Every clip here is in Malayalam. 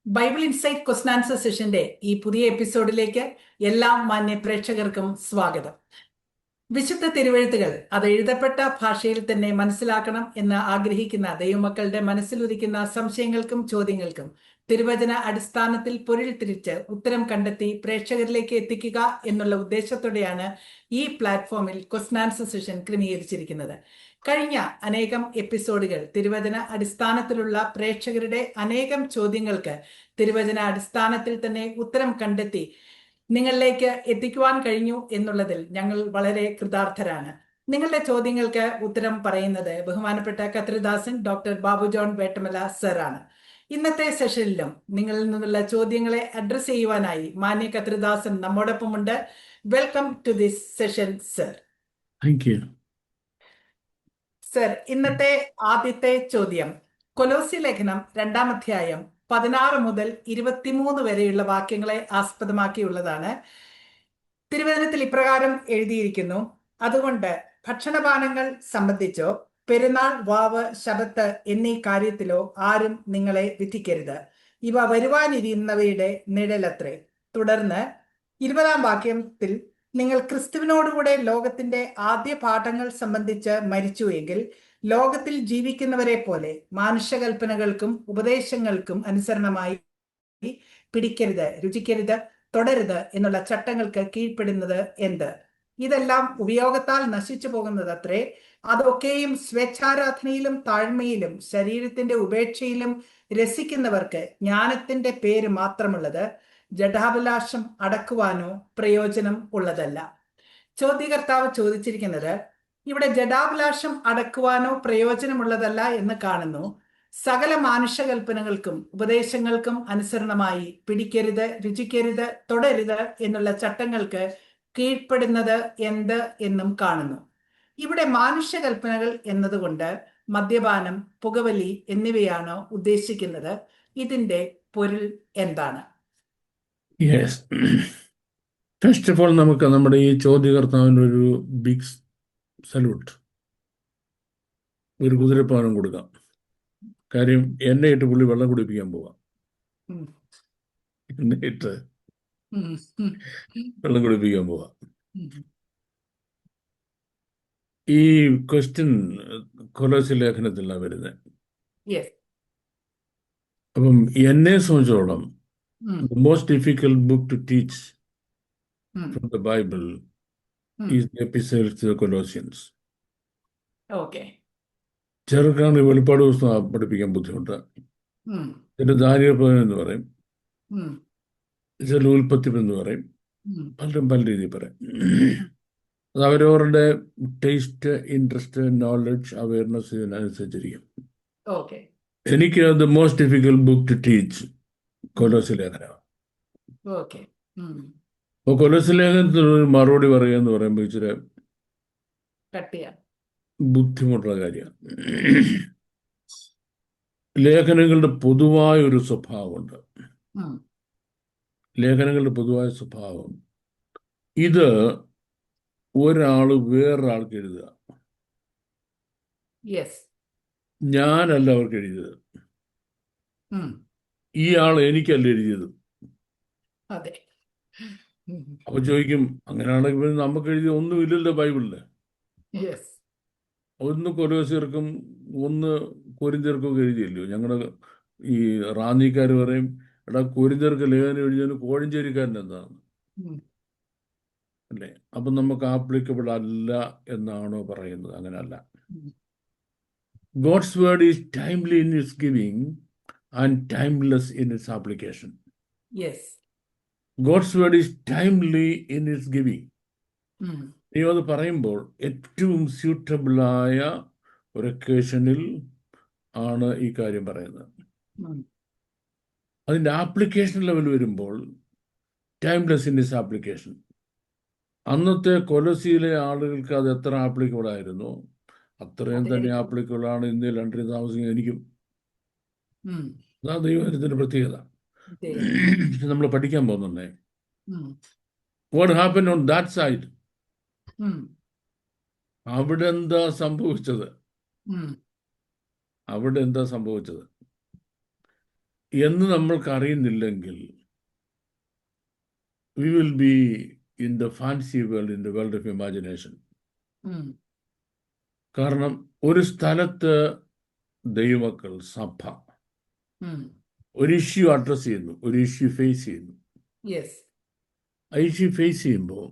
ബൈബിൾ ഇൻസൈറ്റ് ക്വസ്റ്റൻ ആൻസർ സെഷന്റെ ഈ പുതിയ എപ്പിസോഡിലേക്ക് എല്ലാ മാന്യ പ്രേക്ഷകർക്കും സ്വാഗതം. വിശുദ്ധ തിരുവെഴുത്തുകൾ അത് എഴുതപ്പെട്ട ഭാഷയിൽ തന്നെ മനസ്സിലാക്കണം എന്ന് ആഗ്രഹിക്കുന്ന ദൈവമക്കളുടെ മനസ്സിലുദിക്കുന്ന സംശയങ്ങൾക്കും ചോദ്യങ്ങൾക്കും തിരുവചന അടിസ്ഥാനത്തിൽ പൊരുൾ തിരിച്ച് ഉത്തരം കണ്ടെത്തി പ്രേക്ഷകരിലേക്ക് എത്തിക്കുക എന്നുള്ള ഉദ്ദേശത്തോടെയാണ് ഈ പ്ലാറ്റ്ഫോമിൽ ക്വസ്റ്റൻ ആൻസർ സെഷൻ ക്രമീകരിച്ചിരിക്കുന്നത്. കഴിഞ്ഞ അനേകം എപ്പിസോഡുകൾ തിരുവചന അടിസ്ഥാനത്തിലുള്ള പ്രേക്ഷകരുടെ അനേകം ചോദ്യങ്ങൾക്ക് തിരുവചന അടിസ്ഥാനത്തിൽ തന്നെ ഉത്തരം കണ്ടെത്തി നിങ്ങളിലേക്ക് എത്തിക്കുവാൻ കഴിഞ്ഞു എന്നുള്ളതിൽ ഞങ്ങൾ വളരെ കൃതാർത്ഥരാണ്. നിങ്ങളുടെ ചോദ്യങ്ങൾക്ക് ഉത്തരം പറയുന്നത് ബഹുമാനപ്പെട്ട കത്രിദാസൻ ഡോക്ടർ ബാബു ജോൺ വേട്ടമല സർ ആണ്. ഇന്നത്തെ സെഷനിലും നിങ്ങളിൽ നിന്നുള്ള ചോദ്യങ്ങളെ അഡ്രസ് ചെയ്യുവാനായി മാന്യ കത്രിദാസൻ നമ്മോടൊപ്പമുണ്ട്. Welcome to this session sir. Thank you sir. ഇന്നത്തെ ആദ്യത്തെ ചോദ്യം കൊലോസ്യ ലേഖനം 2-ാം അധ്യായം 16 മുതൽ 23 വരെയുള്ള വാക്യങ്ങളെ ആസ്പദമാക്കിയുള്ളതാണ്. തിരുവചനത്തിൽ ഇപ്രകാരം എഴുതിയിരിക്കുന്നു: അതുകൊണ്ട് ഭക്ഷണപാനങ്ങൾ സംബന്ധിച്ചോ പെരുന്നാൾ, വാവ്, ശബത്ത് എന്നീ കാര്യത്തിലോ ആരും നിങ്ങളെ വിധിക്കരുത്. ഇവ വരുവാനിരിക്കുന്നവയുടെ നിഴലത്രേ. തുടർന്ന് 20-ാം വാക്യത്തിൽ നിങ്ങൾ ക്രിസ്തുവിനോടുകൂടെ ലോകത്തിന്റെ ആദ്യ പാഠങ്ങൾ സംബന്ധിച്ച് മരിച്ചു എങ്കിൽ ലോകത്തിൽ ജീവിക്കുന്നവരെ പോലെ മാനുഷകൽപ്പനകൾക്കും ഉപദേശങ്ങൾക്കും അനുസരണമായി പിടിക്കരുത്, രുചിക്കരുത്, തൊടരുത് എന്നുള്ള ചട്ടങ്ങൾക്ക് കീഴ്പ്പെടുന്നത് എന്ത്? ഇതെല്ലാം ഉപയോഗത്താൽ നശിച്ചു പോകുന്നത് അത്രേ. അതൊക്കെയും സ്വേച്ഛാരാധനയിലും താഴ്മയിലും ശരീരത്തിന്റെ ഉപേക്ഷയിലും രസിക്കുന്നവർക്ക് ജ്ഞാനത്തിന്റെ പേര് മാത്രമുള്ളത്, ജഡാഭിലാഷം അടക്കുവാനോ പ്രയോജനം ഉള്ളതല്ല. ചോദ്യകർത്താവ് ചോദിച്ചിരിക്കുന്നത് ഇവിടെ ജഡാഭിലാഷം അടക്കുവാനോ പ്രയോജനമുള്ളതല്ല എന്ന് കാണുന്നു. സകല മാനുഷകൽപ്പനകൾക്കും ഉപദേശങ്ങൾക്കും അനുസരണമായി പിടിക്കരുത്, രുചിക്കരുത്, തൊടരുത് എന്നുള്ള ചട്ടങ്ങൾക്ക് കീഴ്പ്പെടുന്നത് എന്ത് എന്നും കാണുന്നു. ഇവിടെ മാനുഷ്യകൽപ്പനകൾ എന്നതുകൊണ്ട് മദ്യപാനം, പുകവലി എന്നിവയാണോ ഉദ്ദേശിക്കുന്നത്? ഇതിന്റെ പൊരുൾ എന്താണ്? യെസ്, ഫസ്റ്റ് ഓഫ് ഓൾ നമുക്ക് നമ്മുടെ ഈ ചോദ്യകർത്താവിന് ഒരു ബിഗ് സല്യൂട്ട്, ഒരു കുതിരപ്പാനം കൊടുക്കാം. കാര്യം എന്നെ ഇട്ട് പുള്ളി വെള്ളം കുടിപ്പിക്കാൻ പോവാം. എന്നെ ഇട്ട് വെള്ളം കുടിപ്പിക്കാൻ പോവാം. ഈ ക്വസ്റ്റ്യൻ കൊലോസ്യ ലേഖനത്തിലാണ് വരുന്നത്. അപ്പം എന്നെ സംബന്ധിച്ചോളം the most difficult book to teach from the Bible is the Epistle to the Colossians. Okay. ചെറുക്കാണ് വെളിപ്പാട് പുസ്തകം പഠിപ്പിക്കാൻ ബുദ്ധിമുട്ടാണ്. ചില ദാനിയേൽ എന്ന് പറയും, ചില ഉൽപ്പത്തി എന്ന് പറയും, പലരും പല രീതിയിൽ പറയും. അത് അവരവരുടെ ടേസ്റ്റ്, ഇൻട്രസ്റ്റ്, നോളജ്, അവയർനെസ് ഇതിനനുസരിച്ചിരിക്കും. എനിക്ക് the most difficult book to teach കൊലോസ്യ ലേഖനമാണ്. അപ്പോൾ കൊലോസ്യ ലേഖനത്തിന് ഒരു മറുപടി പറയുക എന്ന് പറയുമ്പോൾ ഇച്ചിരി ബുദ്ധിമുട്ടുള്ള കാര്യമാണ്. ലേഖനങ്ങളുടെ പൊതുവായ ഒരു സ്വഭാവമുണ്ട്. ലേഖനങ്ങളുടെ പൊതുവായ സ്വഭാവം ഇത് ഒരാള് വേറൊരാൾക്ക് എഴുതുക. ഞാനല്ല അവർക്ക് എഴുതിയത്, ഈ ആൾ എനിക്കല്ല എഴുതിയത്. അപ്പൊ ചോദിക്കും, അങ്ങനെയാണെങ്കിൽ നമുക്ക് എഴുതിയ ഒന്നുമില്ലല്ലോ ബൈബിളില്. ഒന്ന് കൊലോസ്യർക്കും ഒന്ന് കൊരിന്ത്യർക്കും എഴുതിയല്ലോ. ഞങ്ങളുടെ ഈ റാന്നിക്കാർ പറയും, എടാ കൊരിന്ത്യർക്ക് ലേഖനം എഴുതിയതിന് കോഴഞ്ചേരിക്കാരൻ എന്താണ് അല്ലേ? അപ്പൊ നമുക്ക് ആപ്ലിക്കബിൾ അല്ല എന്നാണോ പറയുന്നത്? അങ്ങനെയല്ല. God's word is timely in its giving and timeless in its application. God's word is timely in its giving. നീ അത് പറയുമ്പോൾ ഏറ്റവും സ്യൂട്ടബിളായ ഒരു ഒക്കേഷനിൽ ആണ് ഈ കാര്യം പറയുന്നത്. അതിൻ്റെ ആപ്ലിക്കേഷൻ ലെവൽ വരുമ്പോൾ ടൈംലെസ് ഇൻ ഇസ് ആപ്ലിക്കേഷൻ. അന്നത്തെ കൊലോസിയിലെ ആളുകൾക്ക് അത് എത്ര ആപ്ലിക്കബിൾ ആയിരുന്നു അത്രയും തന്നെ ആപ്ലിക്കബിൾ ആണ് ഇന്ന് ലണ്ടനിൽ താമസിക്കുന്ന എനിക്കും. അതാ ദൈവത്തിന്റെ പ്രത്യേകത. നമ്മൾ പഠിക്കാൻ പോകുന്നുണ്ടേ. What happen on that side? അവിടെ എന്താ സംഭവിച്ചത്? എന്ന് നമ്മൾക്ക് അറിയുന്നില്ലെങ്കിൽ we will be in the fancy world, in the world of imagination. കാരണം ഒരു സ്ഥലത്ത് ദൈവമക്കൾ സഭ ഒരു ഇഷ്യൂ അഡ്രസ് ചെയ്യുന്നു, ഒരു ഇഷ്യൂ ഫേസ് ചെയ്യുന്നു. ആ ഇഷ്യൂ ഫേസ് ചെയ്യുമ്പോൾ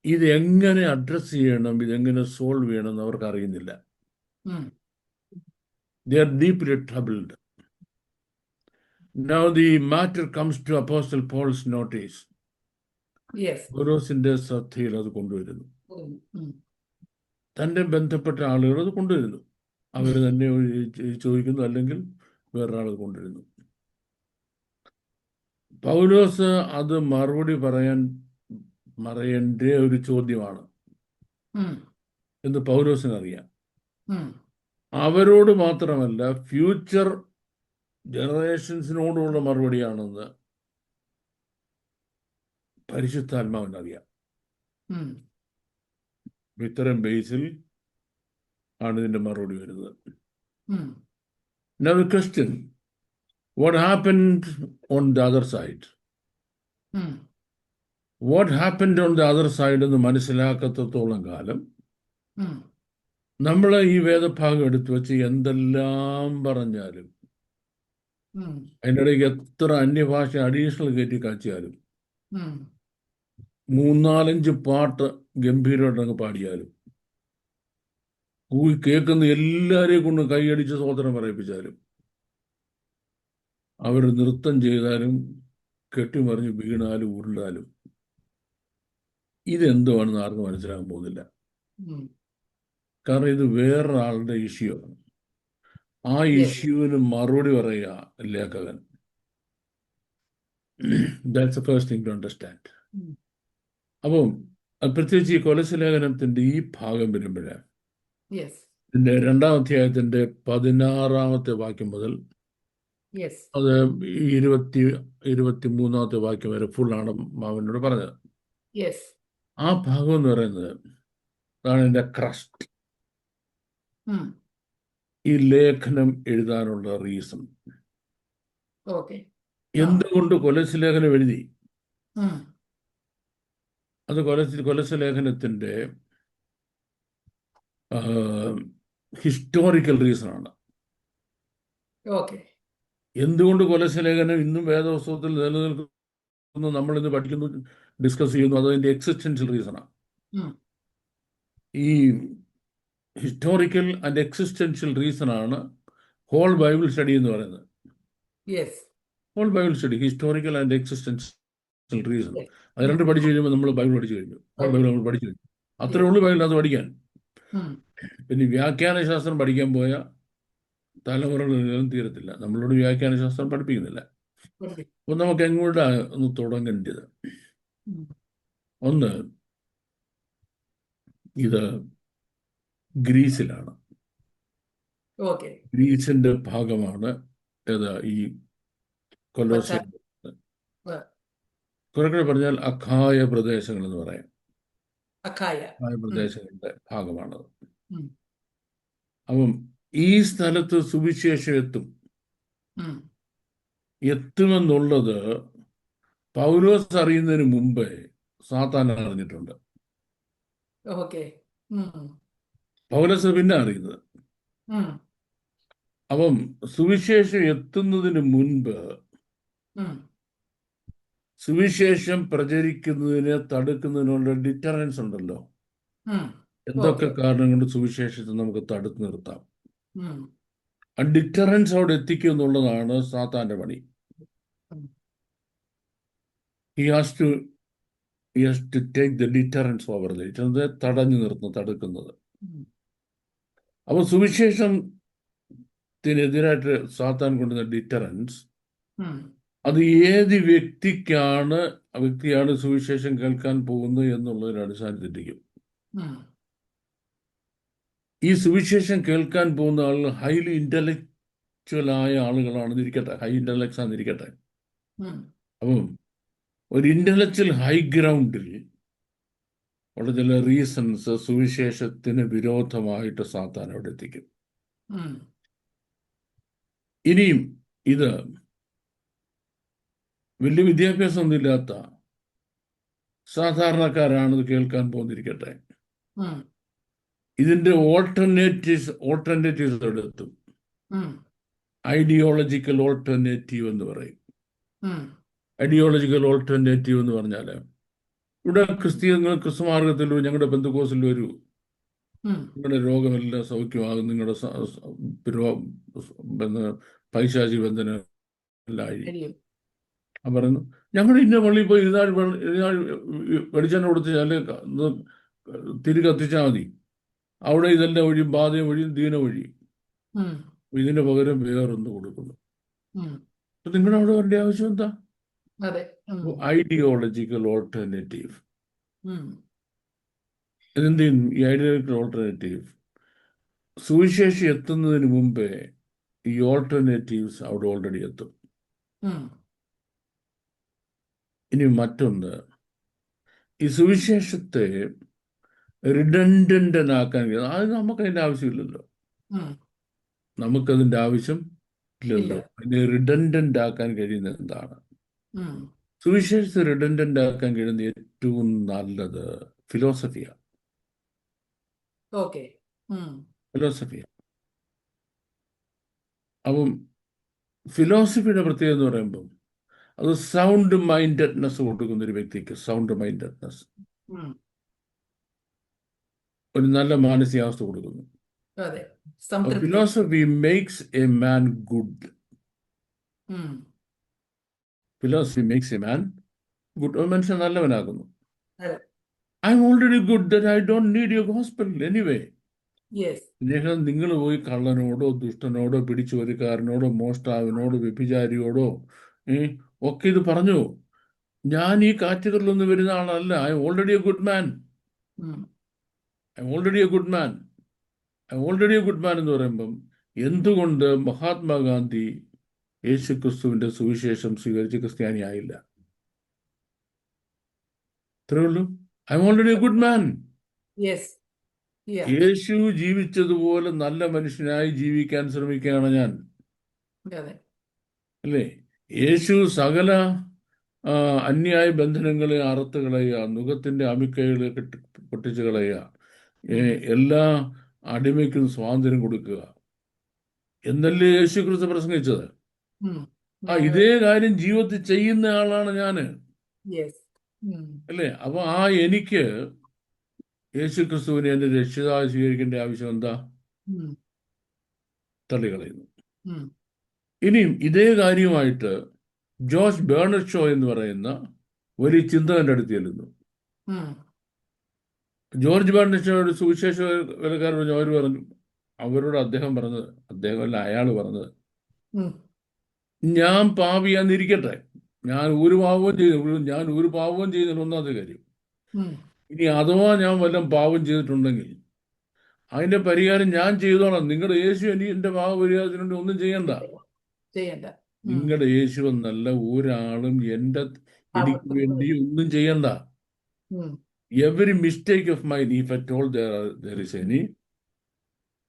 ഇത് എങ്ങനെ അഡ്രസ് ചെയ്യണം, ഇതെങ്ങനെ സോൾവ് ചെയ്യണം എന്ന് അവർക്ക് അറിയുന്നില്ല. They are deeply troubled. Now the matter comes to Apostle Paul's notice. പൗലോസിന്റെ ശ്രദ്ധയിൽ അത് കൊണ്ടുവരുന്നു. തൻ്റെ ബന്ധപ്പെട്ട ആളുകൾ അത് കൊണ്ടുവരുന്നു. അവർ തന്നെ ചോദിക്കുന്നു, അല്ലെങ്കിൽ വേറൊരാൾ കൊണ്ടുവരുന്നു. പൗലോസ് അത് മറുപടി പറയേണ്ട ഒരു ചോദ്യമാണ് എന്ന് പൗലോസിനറിയാം. അവരോട് മാത്രമല്ല, ഫ്യൂച്ചർ ജനറേഷൻസിനോടുള്ള മറുപടിയാണെന്ന് പരിശുദ്ധാത്മാവിനറിയാം. ഇത്തരം ബേസിൽ ആണ് ഇതിന്റെ മറുപടി വരുന്നത്. Now the question, what happened on the other side? What happened on the other side എന്ന് മനസ്സിലാക്കത്തോളം കാലം നമ്മൾ ഈ വേദഭാഗം എടുത്തു വെച്ച് എന്തെല്ലാം പറഞ്ഞാലും, അതിൻ്റെ ഇടയ്ക്ക് എത്ര അന്യഭാഷ അഡീഷണൽ കയറ്റി കാച്ചിയാലും, 3-4-5 പാട്ട് ഗംഭീരമായിട്ടങ്ങ് പാടിയാലും, കേൾക്കുന്ന എല്ലാവരെയും കൊണ്ട് കൈയടിച്ച് സ്തോത്രം പറയിപ്പിച്ചാലും, അവർ നൃത്തം ചെയ്താലും, കെട്ടിമറിഞ്ഞ് വീണാലും, ഉരുണ്ടാലും, ഇതെന്തുവാണെന്ന് ആർക്കും മനസ്സിലാക്കാൻ പോകുന്നില്ല. കാരണം ഇത് വേറൊരാളുടെ ഇഷ്യൂ ആണ്. ആ ഇഷ്യൂവിന് മറുപടി പറയുക ലേഖകൻ. That's the first thing to understand. അപ്പം പ്രത്യേകിച്ച് ഈ കൊലസ്യ ലേഖനത്തിന്റെ ഈ ഭാഗം വരുമ്പോഴേ, ഇതിന്റെ 2-ാം അധ്യായത്തിന്റെ 16-ാമത്തെ വാക്യം മുതൽ അത് 23-ാമത്തെ വാക്യം വരെ ഫുള്ളാണ് മാവനോട് പറഞ്ഞത്. ആ ഭാഗം എന്ന് പറയുന്നത് അതാണ് എൻ്റെ ക്രസ്റ്റ്. ഈ ലേഖനം എഴുതാനുള്ള റീസൺ, എന്തുകൊണ്ട് കൊലസ്യ ലേഖനം എഴുതി, അത് കൊലസ്യ ലേഖനത്തിന്റെ ഹിസ്റ്റോറിക്കൽ റീസൺ ആണ്. എന്തുകൊണ്ട് കൊലസ്യ ലേഖനം ഇന്നും വേദപുസ്തകത്തിൽ നിലനിൽക്കുന്നു, നമ്മളിന്ന് പഠിക്കുന്നു, ഡിസ്കസ് ചെയ്യുന്നു, അതതിന്റെ എക്സിസ്റ്റൻഷ്യൽ റീസണാണ്. ഈ ഹിസ്റ്റോറിക്കൽ ആൻഡ് എക്സിസ്റ്റൻഷ്യൽ റീസൺ ആണ് ഹോൾ ബൈബിൾ സ്റ്റഡി എന്ന് പറയുന്നത്. Whole Bible study, historical and existential reason, അത് രണ്ട് പഠിച്ചു കഴിയുമ്പോൾ നമ്മൾ ബൈബിൾ പഠിച്ചു കഴിഞ്ഞു. ഹോൾ ബൈബിൾ നമ്മൾ പഠിച്ചു കഴിഞ്ഞു. അത്രേ ഉള്ളൂ ബൈബിളിനകത്ത് പഠിക്കാൻ. പിന്നെ വ്യാഖ്യാന ശാസ്ത്രം പഠിക്കാൻ പോയ തലമുറകളിലും തീരത്തില്ല. നമ്മളോട് വ്യാഖ്യാന ശാസ്ത്രം പഠിപ്പിക്കുന്നില്ല. അപ്പൊ നമുക്ക് എങ്ങോട്ടാണ് ഒന്ന് തുടങ്ങേണ്ടത്? ഒന്ന്, ഇത് ഗ്രീസിലാണ്. ഗ്രീസിന്റെ ഭാഗമാണ് ഏതാ ഈ കൊലോസ്യ. കുറേ പറഞ്ഞാൽ അഖായ പ്രദേശങ്ങൾ എന്ന് പറയാം. അഖായ പ്രദേശങ്ങളുടെ ഭാഗമാണത്. അപ്പം ഈ സ്ഥലത്ത് സുവിശേഷം എത്തുമെന്നുള്ളത് പൗലോസ് അറിയുന്നതിന് മുമ്പേ സാത്താൻ അറിഞ്ഞിട്ടുണ്ട്. പൗലോസ് പിന്നെ അറിയുന്നത്. അപ്പം സുവിശേഷം എത്തുന്നതിന് മുൻപ് സുവിശേഷം പ്രചരിക്കുന്നതിനെ തടുക്കുന്നതിനുള്ള ഡിറ്ററൻസ് ഉണ്ടല്ലോ. എന്തൊക്കെ കാരണം കൊണ്ട് സുവിശേഷത്തെ നമുക്ക് തടുത്തു നിർത്താം. ആ ഡിറ്ററൻസ് അവിടെ എത്തിക്കുക എന്നുള്ളതാണ് സാത്താന്റെ പണി. He has to take the deterrence over it. അത് തടഞ്ഞു നിർത്തുന്നു, തടുക്കുന്നത്. അപ്പൊ സുവിശേഷത്തിനെതിരായിട്ട് സാത്താൻ കൊണ്ടുവന്ന ഡിറ്ററൻസ്, അത് ഏത് വ്യക്തിയാണ് സുവിശേഷം കേൾക്കാൻ പോകുന്നത് എന്നുള്ളതിന് അടിസ്ഥാനത്തിരിക്കും. ഈ സുവിശേഷം കേൾക്കാൻ പോകുന്ന ആളുകൾ ഹൈലി ഇന്റലക്ച്വലായ ആളുകളാണെന്നിരിക്കട്ടെ, ഹൈ ഇന്റലക്ട്സ് ആണെന്നിരിക്കട്ടെ. അപ്പം ഒരു ഇന്റലക്ച്വൽ ഹൈ ഗ്രൗണ്ടിൽ ഉള്ള ചില റീസൺസ് സുവിശേഷത്തിന് വിരോധമായിട്ട് സാത്താൻ അവിടെ എത്തിക്കും. ഇനിയും ഇത് വലിയ വിദ്യാഭ്യാസമൊന്നും ഇല്ലാത്ത സാധാരണക്കാരാണ് ഇത് കേൾക്കാൻ പോന്നിരിക്കട്ടെ. ഉം, ഇതിന്റെ ഓൾട്ടർനേറ്റീവ്സ് എടുത്തും ഉം, ഐഡിയോളജിക്കൽ ഓൾട്ടർനേറ്റീവ് എന്ന് പറയും. ഉം, ഐഡിയോളജിക്കൽ ഓൾട്ടർനേറ്റീവ് എന്ന് പറഞ്ഞാൽ ഇവിടെ ക്രിസ്തുമാർഗത്തിൽ ഞങ്ങളുടെ ബന്ധുക്കോസിൽ വരൂ, ഉം, നിങ്ങളുടെ രോഗമെല്ലാം സൗഖ്യമാകും, നിങ്ങളുടെ പൈശാചി ബന്ധനം എല്ലാം അഴിയും. കഴിയും. പറയുന്നു ഞങ്ങൾ ഇന്ന പള്ളിയിൽ പോയി ഇരുന്നാൾ വെളിച്ചെണ്ണ കൊടുത്ത് തിരി കത്തിച്ചാൽ മതി, അവിടെ ഇതെല്ലാം ഒഴിയും, ബാധയും ഒഴിയും, ദീന ഒഴിയും. ഉം, ഇതിന് പകരം വേറൊന്ന് കൊടുക്കുന്നു. ഉം, നിങ്ങളുടെ അവിടെ വരേണ്ട ആവശ്യം എന്താ? അതെ. ഉം, ഐഡിയോളജിക്കൽ ഓൾട്ടർനേറ്റീവ്. ഉം, എന്ത് ചെയ്യും ഈ ഐഡിയോളജിക്കൽ ഓൾട്ടർനേറ്റീവ്? സുവിശേഷി എത്തുന്നതിന് മുമ്പേ ഈ ഓൾട്ടർനേറ്റീവ്സ് അവിടെ ഓൾറെഡി എത്തും. ഉം, ഇനി മറ്റൊന്ന്, ഈ സുവിശേഷത്തെ റിഡൻഡന്റനാക്കാൻ അത് നമുക്കതിൻ്റെ ആവശ്യമില്ലല്ലോ. ഉം, നമുക്കതിൻ്റെ ആവശ്യം ഇല്ലല്ലോ. ഇല്ല. അതിനെ റിഡൻഡന്റ് ആക്കാൻ കഴിയുന്നത് എന്താണ്? ഉം, സുവിശേഷത്തെ റിഡൻഡന്റ് ആക്കാൻ കഴിയുന്ന ഏറ്റവും നല്ലത് ഫിലോസഫിയാണ്. ഓക്കെ. ഉം, ഫിലോസഫിയാണ്. അപ്പം ഫിലോസഫിയുടെ പ്രത്യേകത എന്ന് പറയുമ്പം അത് സൗണ്ട് മൈൻഡഡ്നെസ് കൊടുക്കുന്ന ഒരു വ്യക്തിക്ക്, സൗണ്ട് മൈൻഡഡ്നെസ്, ഉം, ഒരു നല്ല മാനസികാവസ്ഥ കൊടുക്കുന്നു. അതെ. സംതൃപ്തി. Philosophy makes a man good. ഉം, philosophy makes a man good. ഒരു മനുഷ്യൻ നല്ലവനാകുന്നു. അതെ. I'm already good, that I don't need your gospel anyway. Yes. നിങ്ങൾ പോയി കള്ളനോടോ ദുഷ്ടനോടോ പിടിച്ചുവരിക്കാരനോടോ മോഷ്ടാവിനോടോ വ്യഭിചാരിയോടോ ഒക്കെ ഇത് പറഞ്ഞു, ഞാൻ ഈ കാറ്റഗറിലൊന്നും വരുന്ന ആളല്ല. I'm already a good man. ഉം, I'm already a good man. I'm already a good man എന്ന് പറയുമ്പം എന്തുകൊണ്ട് മഹാത്മാഗാന്ധി യേശു ക്രിസ്തുവിന്റെ സുവിശേഷം സ്വീകരിച്ച് ക്രിസ്ത്യാനി ആയില്ല? ഇത്രേ ഉള്ളൂ. I'm already a good man. Yes. യേശു ജീവിച്ചതുപോലെ നല്ല മനുഷ്യനായി ജീവിക്കാൻ ശ്രമിക്കുകയാണ് ഞാൻ, അതെ. അല്ലേ? യേശു സകല അന്യായ ബന്ധനങ്ങളെ അറുത്ത് കളയുക, നുഖത്തിന്റെ അമിക്കൈകളെ പൊട്ടിച്ചു കളയുക, എല്ലാ അടിമയ്ക്കും സ്വാതന്ത്ര്യം കൊടുക്കുക എന്നല്ലേ യേശു ക്രിസ്തു പ്രസംഗിച്ചത്. ഉം, ഇതേ കാര്യം ജീവിതത്തിൽ ചെയ്യുന്ന ആളാണ് ഞാന്, യെസ്. ഉം, അല്ലേ? അപ്പൊ എനിക്ക് യേശു ക്രിസ്തുവിനെ എന്റെ രക്ഷിതാവ് സ്വീകരിക്കേണ്ട ആവശ്യം എന്താ? ഉം, തള്ളിക്കളയുന്നു. ഉം, ഇനിയും ഇതേ കാര്യമായിട്ട് ജോർജ് ബേർണഡ് ഷോ എന്ന് പറയുന്ന വലിയ ചിന്തകന്റെ അടുത്ത് ചെല്ലുന്നു. ഉം, ജോർജ് ബേർണഡ് ഷോ ഒരു സുവിശേഷ വേലക്കാരൻ പറഞ്ഞു. അവർ പറഞ്ഞു, അവരോട് അദ്ദേഹം പറഞ്ഞത്, അദ്ദേഹമല്ല അയാൾ പറഞ്ഞത്, ഉം, ഞാൻ പാപിയാന്നിരിക്കട്ടെ, ഞാൻ ഒരു പാപവും ചെയ്യുന്നില്ല, ഒന്നാമത്തെ കാര്യം. ഉം, ഇനി അഥവാ ഞാൻ വല്ലതും പാപം ചെയ്തിട്ടുണ്ടെങ്കിൽ അതിന്റെ പരിഹാരം ഞാൻ ചെയ്തോളാം. നിങ്ങളുടെ യേശു എന്റെ പാപപരിഹാരത്തിനുണ്ട്, ഒന്നും ചെയ്യണ്ട. ചെയ്യണ്ട. നിങ്ങളുടെ യേശു എന്നല്ല ഒരാളും എനിക്ക് വേണ്ടി ഒന്നും ചെയ്യണ്ട. Every mistake of mine, if at all there is any,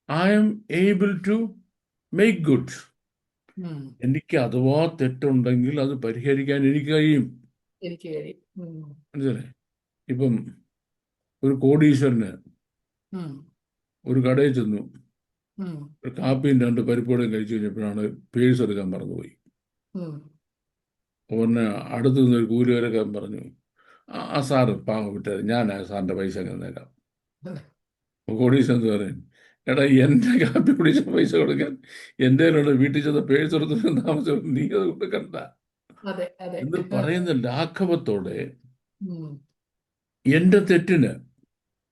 I am able to make good. എനിക്ക് അഥവാ തെറ്റുണ്ടെങ്കിൽ അത് പരിഹരിക്കാൻ എനിക്ക് കഴിയും. മനസ്സിലായി? ഇപ്പം ഒരു കോടീശ്വരന് ഒരു കടയിൽ ചെന്നു, ഒരു കാപ്പിയും 2 പരിപ്പുവടയും കഴിച്ചു കഴിഞ്ഞപ്പോഴാണ് പേഴ്സ് എടുക്കാൻ മറന്നുപോയി. ഉടനെ അടുത്ത് നിന്നൊരു കൂലിക്കാരൻ പറഞ്ഞു, ആ സാറ് പാവം വിട്ടത്, ഞാൻ സാറിൻ്റെ പൈസ അങ്ങനെ നേരാം. കോടീശ്വരൻ എന്ന് പറയും, എടാ എൻ്റെ കാപ്പി കുടിച്ച പൈസ കൊടുക്കാൻ എൻ്റെ വീട്ടിൽ ചെന്ന പേഴ്സ് എടുത്ത് താമസം, നീ അത് കൊടുക്കണ്ട എന്ന് പറയുന്ന ലാഘവത്തോടെ എൻ്റെ തെറ്റിന്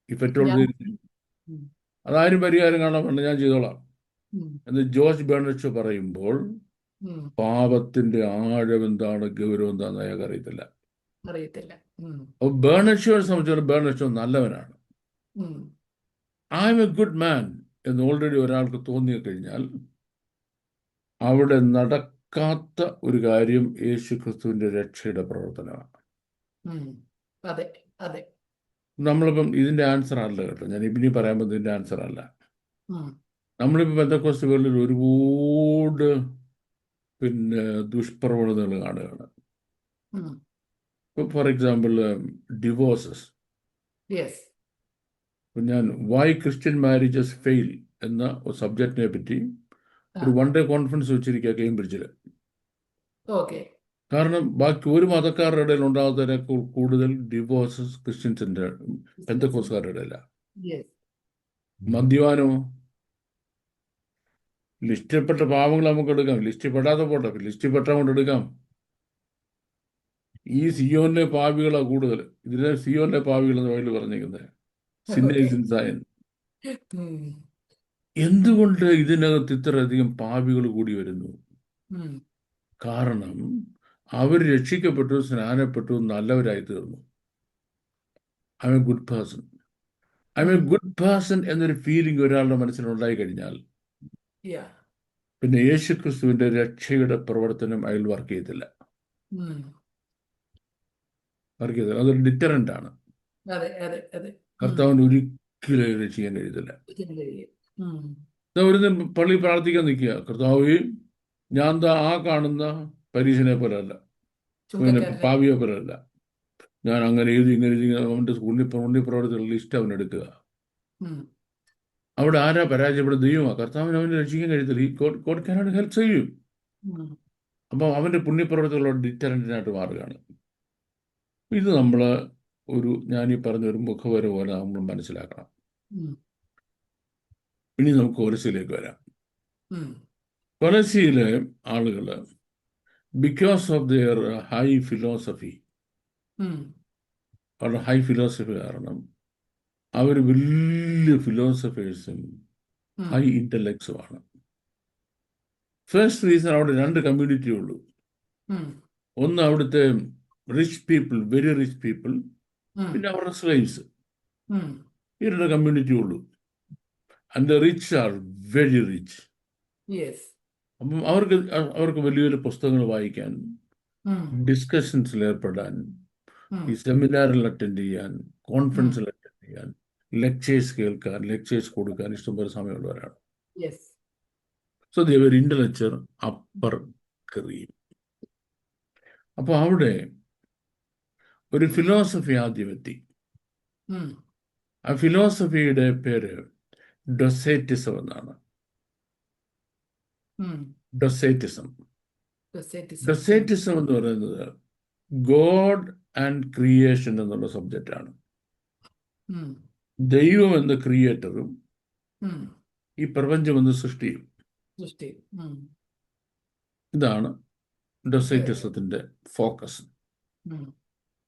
ഇപ്പറ്റോൾ അതാരും പരിഹാരം കാണാൻ വേണ്ട, ഞാൻ ചെയ്തോളാം എന്ന് ജോർജ് ബേർണഡ് ഷോ പറയുമ്പോൾ പാപത്തിന്റെ ആഴം എന്താണ്, ഗൗരവം എന്താണെന്ന് അയാൾക്ക് അറിയത്തില്ല. അപ്പോൾ ബേർണഡ് ഷോയെ സംബന്ധിച്ചിടത്തോളം ബേർണഡ് ഷോ നല്ലവനാണ്. I M A good man എന്ന് ഓൾറെഡി ഒരാൾക്ക് തോന്നി കഴിഞ്ഞാൽ അവിടെ നടക്കാത്ത ഒരു കാര്യം യേശു ക്രിസ്തുവിന്റെ രക്ഷയുടെ പ്രവർത്തനമാണ്. നമ്മളിപ്പം ഇതിന്റെ ആൻസർ അല്ല കേട്ടോ, ഞാൻ ഇനി പറയാൻ പോകുന്നത് ഇതിന്റെ ആൻസർ അല്ല. നമ്മളിപ്പോൾ പെന്തക്കോസ്തുകളിൽ ഒരുപാട് പിന്നെ ദുഷ്പ്രവണതകൾ കാണുകയാണ്. ഉം. For example divorces. യെസ്. ഞാൻ വൈ ക്രിസ്ത്യൻ മാരേജസ് ഫെയിൽ എന്ന സബ്ജക്റ്റിനെ പറ്റി ആ. ഒരു 1 ഡേ കോൺഫറൻസ് വെച്ചിരിക്കുക കേംബ്രിഡ്ജിൽ. ഓക്കെ. കാരണം ബാക്കി ഒരു മതക്കാരുടെ ഇടയിൽ ഉണ്ടാകുന്നതിനേക്കാൾ കൂടുതൽ ഡിവോഴ്സസ് ക്രിസ്ത്യൻസിന്റെ പെന്തക്കോസ്തുകാരുടെ ഇടയിലാണ്. യെസ്. മദ്യപാനമോ? ലിസ്റ്റിൽപ്പെട്ട പാവങ്ങൾ നമുക്ക് എടുക്കാം, ലിസ്റ്റിൽ പെടാതെ പോട്ടെ, ലിസ്റ്റിൽ പെട്ടാൽ കൊണ്ട് എടുക്കാം. ഈ സിയോനിലെ പാവികളാ കൂടുതൽ. ഇതിലെ സിയോനിലെ പാവികൾ എന്ന് ബൈബിളിൽ പറഞ്ഞിരിക്കുന്നത് സിന്നേഴ്സ് ഇൻ സയൻ. ഉം. എന്തുകൊണ്ട് ഇതിനകത്ത് ഇത്രയധികം പാവികൾ കൂടി വരുന്നു? ഉം. കാരണം അവർ രക്ഷിക്കപ്പെട്ടു, സ്നാനപ്പെട്ടു, നല്ലവരായി തീർന്നു. I M A good person, I M A good person എന്നൊരു ഫീലിംഗ് ഒരാളുടെ മനസ്സിലുണ്ടായി കഴിഞ്ഞാൽ Yeah. പിന്നെ യേശുക്രിസ്തുവിന്റെ രക്ഷയുടെ പ്രവർത്തനം അയാൾ വർക്ക് ചെയ്തില്ല. ഉം. വർക്ക് ചെയ്തില്ല. അതൊരു ഡിറ്ററൻ്റ് ആണ്. അതെ, അതെ, അതെ. കർത്താവിന് ഒരിക്കലും രക്ഷിക്കാൻ കഴിയത്തില്ല. ഉം. ഒരു പള്ളി പ്രാർത്ഥിക്കാൻ നിൽക്കുക, കർത്താവ് ഞാൻ ആ കാണുന്ന പരീക്ഷനെ പോലെയല്ല, ഇങ്ങനെ ചുങ്കക്കാരനെ. പാവിയെ പോലെയല്ല, ഞാൻ അങ്ങനെ എഴുതി ഇങ്ങനെ എഴുതി അവൻ്റെ ഉണ്ണിപ്രവർത്തികളുടെ ലിസ്റ്റ് അവൻ എടുക്കുക. ഉം. അവിടെ ആരാ പരാജയപ്പെടുന്ന? ദൈവമാണ്. കർത്താവിന് അവന് രക്ഷിക്കാൻ കഴിയത്തില്ല. ഈ ഗോഡ് കാനോട്ട് ഹെൽപ്പ് ചെയ്യും. ഉം. അപ്പം അവൻ്റെ പുണ്യപ്രവർത്തികളോട് ഡിറ്ററൻറ്റിനായിട്ട് മാറുകയാണ്. ഇത് നമ്മൾ ഞാനീ പറഞ്ഞ ഒരു മുഖവര പോലെ നമ്മൾ മനസ്സിലാക്കണം. ഉം. ഇനി നമുക്ക് കൊലസിയിലേക്ക് വരാം. ഉം. കൊലസിയിലെ ആളുകൾ because of their high philosophy, ഉം. അവരുടെ ഹൈ ഫിലോസഫി കാരണം അവർ വലിയ ഫിലോസഫേഴ്സും ഉം. ഹൈ ഇൻ്റലക്ട്സുമാണ്. ഫസ്റ്റ് റീസൺ, അവിടെ 2 കമ്മ്യൂണിറ്റി ഉള്ളൂ. ഉം. ഒന്ന് അവിടുത്തെ rich people, very rich people, ഉം. പിന്നെ അവരുടെ സ്ലേവ്സ്. ഉം. ഈ 2 കമ്മ്യൂണിറ്റി ഉള്ളൂ. And the rich are very rich. Yes. അപ്പം അവർക്ക് വലിയ വലിയ പുസ്തകങ്ങൾ വായിക്കാൻ, ഉം. ഡിസ്കഷൻസിൽ ഏർപ്പെടാൻ, ഉം. ഈ സെമിനാറിൽ അറ്റൻഡ് ചെയ്യാൻ, കോൺഫറൻസിൽ അറ്റൻഡ് ചെയ്യാൻ, ലെക്ചേഴ്സ് കേൾക്കാൻ, ലെക്ചേഴ്സ് കൊടുക്കാൻ ഇഷ്ടംപോലെ സമയമുള്ളവരാണ്. Yes. So they were intellectual upper cream. അപ്പോൾ അവിടെ ഒരു ഫിലോസഫി ആദ്യം എത്തി. ഉം. ആ ഫിലോസഫിയുടെ പേര് ഡൊസേറ്റിസം എന്നാണ്. ഉം. ഡൊസേറ്റിസം. Asceticism. ഡൊസേറ്റിസം എന്ന് പറയുന്നത് ഗോഡ് ആൻഡ് ക്രിയേഷൻ എന്നുള്ള സബ്ജക്റ്റാണ്. ഉം. ദൈവം എന്ന ക്രിയേറ്ററും ഉം. ഈ പ്രപഞ്ചം എന്ന സൃഷ്ടിയും. സൃഷ്ടി. ഉം. ഇതാണ് ഡൊസേറ്റിസത്തിന്റെ ഫോക്കസ്. ഉം.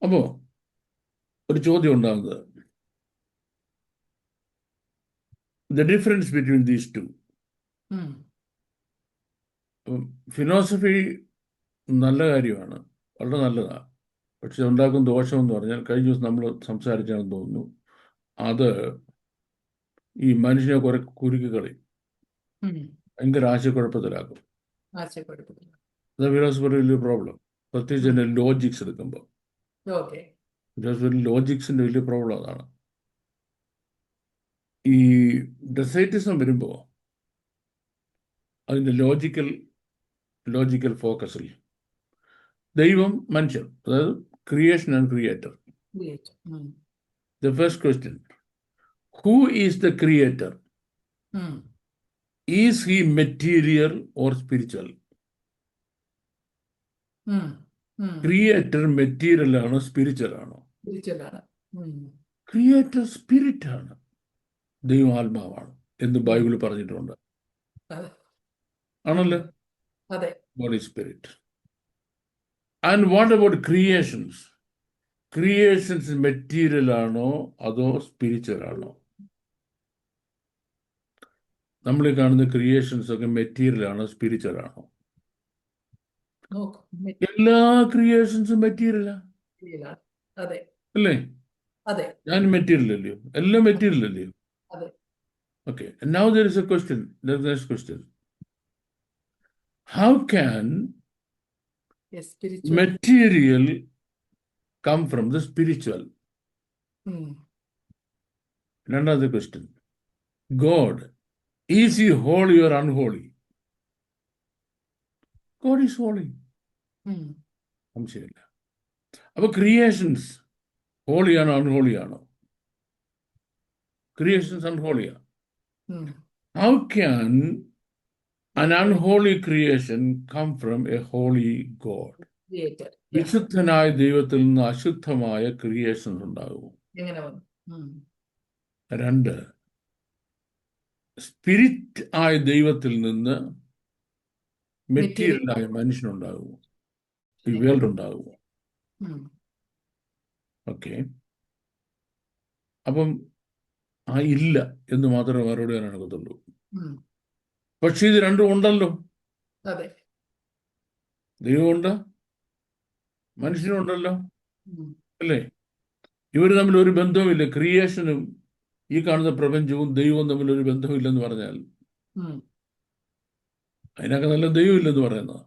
അപ്പോൾ ഒരു ചോദ്യം ഉണ്ടാകുന്നത്, the difference between these two. ഉം. ഫിലോസഫി നല്ല കാര്യമാണ്, വളരെ നല്ലതാണ്. പക്ഷെ ഉണ്ടാക്കുന്ന ദോഷമെന്ന് പറഞ്ഞാൽ, കഴിഞ്ഞ ദിവസം നമ്മൾ സംസാരിച്ചാണെന്ന് തോന്നുന്നു, അത് ഈ മനുഷ്യനെ കുറെ കുരുക്കി കളയും, ഉം. ഭയങ്കര ആശയക്കുഴപ്പത്തിലാക്കും. ആശയപ്പെടുത്തുന്നു. അത് ഫിലോസഫി വലിയ പ്രോബ്ലം. പ്രത്യേകിച്ച് തന്നെ ലോജിക്സ് എടുക്കുമ്പോൾ. ഓക്കെ. ഫിലോസഫി ലോജിക്സിന്റെ വലിയ പ്രോബ്ലം അതാണ്. ഈ ഡെസൈറ്റിസം വരുമ്പോൾ അതിൻ്റെ ലോജിക്കൽ ഫോക്കസിൽ ദൈവം, മനുഷ്യൻ, അതായത് ക്രിയേഷൻ ആൻഡ് ക്രിയേറ്റർ. Create. ഉം. The first question, who is the creator? ഉം. Is he material or spiritual? ഉം. ഉം. ക്രിയേറ്റർ മെറ്റീരിയൽ ആണോ സ്പിരിച്വൽ ആണോ? Spiritual ആണ്. ഉം. ക്രിയേറ്റർ സ്പിരിറ്റ് ആണ്, ദൈവം ആത്മാവാണ് എന്ന് ബൈബിൾ പറഞ്ഞിട്ടുണ്ട്. അതെ. ആണല്ലോ, അതെ. Body spirit. And what about creations? Creations material ആണോ അതോ സ്പിരിച്വൽ ആണോ? നമ്മൾ ഈ കാണുന്ന ക്രിയേഷൻസ് ഒക്കെ മെറ്റീരിയൽ ആണോ സ്പിരിച്വൽ ആണോ? നോക്ക്. എല്ലാ ക്രിയേഷൻസും മെറ്റീരിയലാ, മെറ്റീരിയലാണ്. അതെ. അല്ലേ? അതെ. ഞാൻ മെറ്റീരിയൽ അല്ലയോ? എല്ലാം മെറ്റീരിയൽ അല്ലയോ? അതെ. Okay, and now there is a question, the next question. How can Yes, spiritual. material come from the spiritual? ഉം. Another question. God, is he holy or unholy? God is holy. ഉം. സംശയമില്ല. അപ്പൊ ക്രിയേഷൻസ് ഹോളിയാണോ അൺഹോളിയാണോ? ക്രിയേഷൻസ് അൺഹോളിയാണ്. ഉം. How can an unholy creation come from a holy God? Creator. Yeah. വിശുദ്ധനായ ദൈവത്തിൽ നിന്ന് അശുദ്ധമായ ക്രിയേഷൻസ് ഉണ്ടാകുമോ? എങ്ങനെ വന്നു? ഉം. രണ്ട്, സ്പിരിറ്റ് ആയ ദൈവത്തിൽ നിന്ന് മെറ്റീരിയലായ മനുഷ്യനുണ്ടാകുമോ? ഈ വേൾഡ് ഉണ്ടാകുമോ? ഉം. ഓക്കെ. അപ്പം ഇല്ല എന്ന് മാത്രമേ മറുപടി പറയാനൊക്കത്തുള്ളൂ. ഉം. പക്ഷെ ഇത് രണ്ടും ഉണ്ടല്ലോ. അതെ. ദൈവമുണ്ട്, മനുഷ്യനുണ്ടല്ലോ, ഉം. അല്ലേ? ഇവർ തമ്മിൽ ഒരു ബന്ധവുമില്ല. ക്രിയേഷനും ഈ കാണുന്ന പ്രപഞ്ചവും ദൈവവും തമ്മിൽ ഒരു ബന്ധമില്ലെന്ന് പറഞ്ഞാൽ ഉം. അതിനൊക്കെ നല്ല ദൈവമില്ലെന്ന് പറയുന്നത്.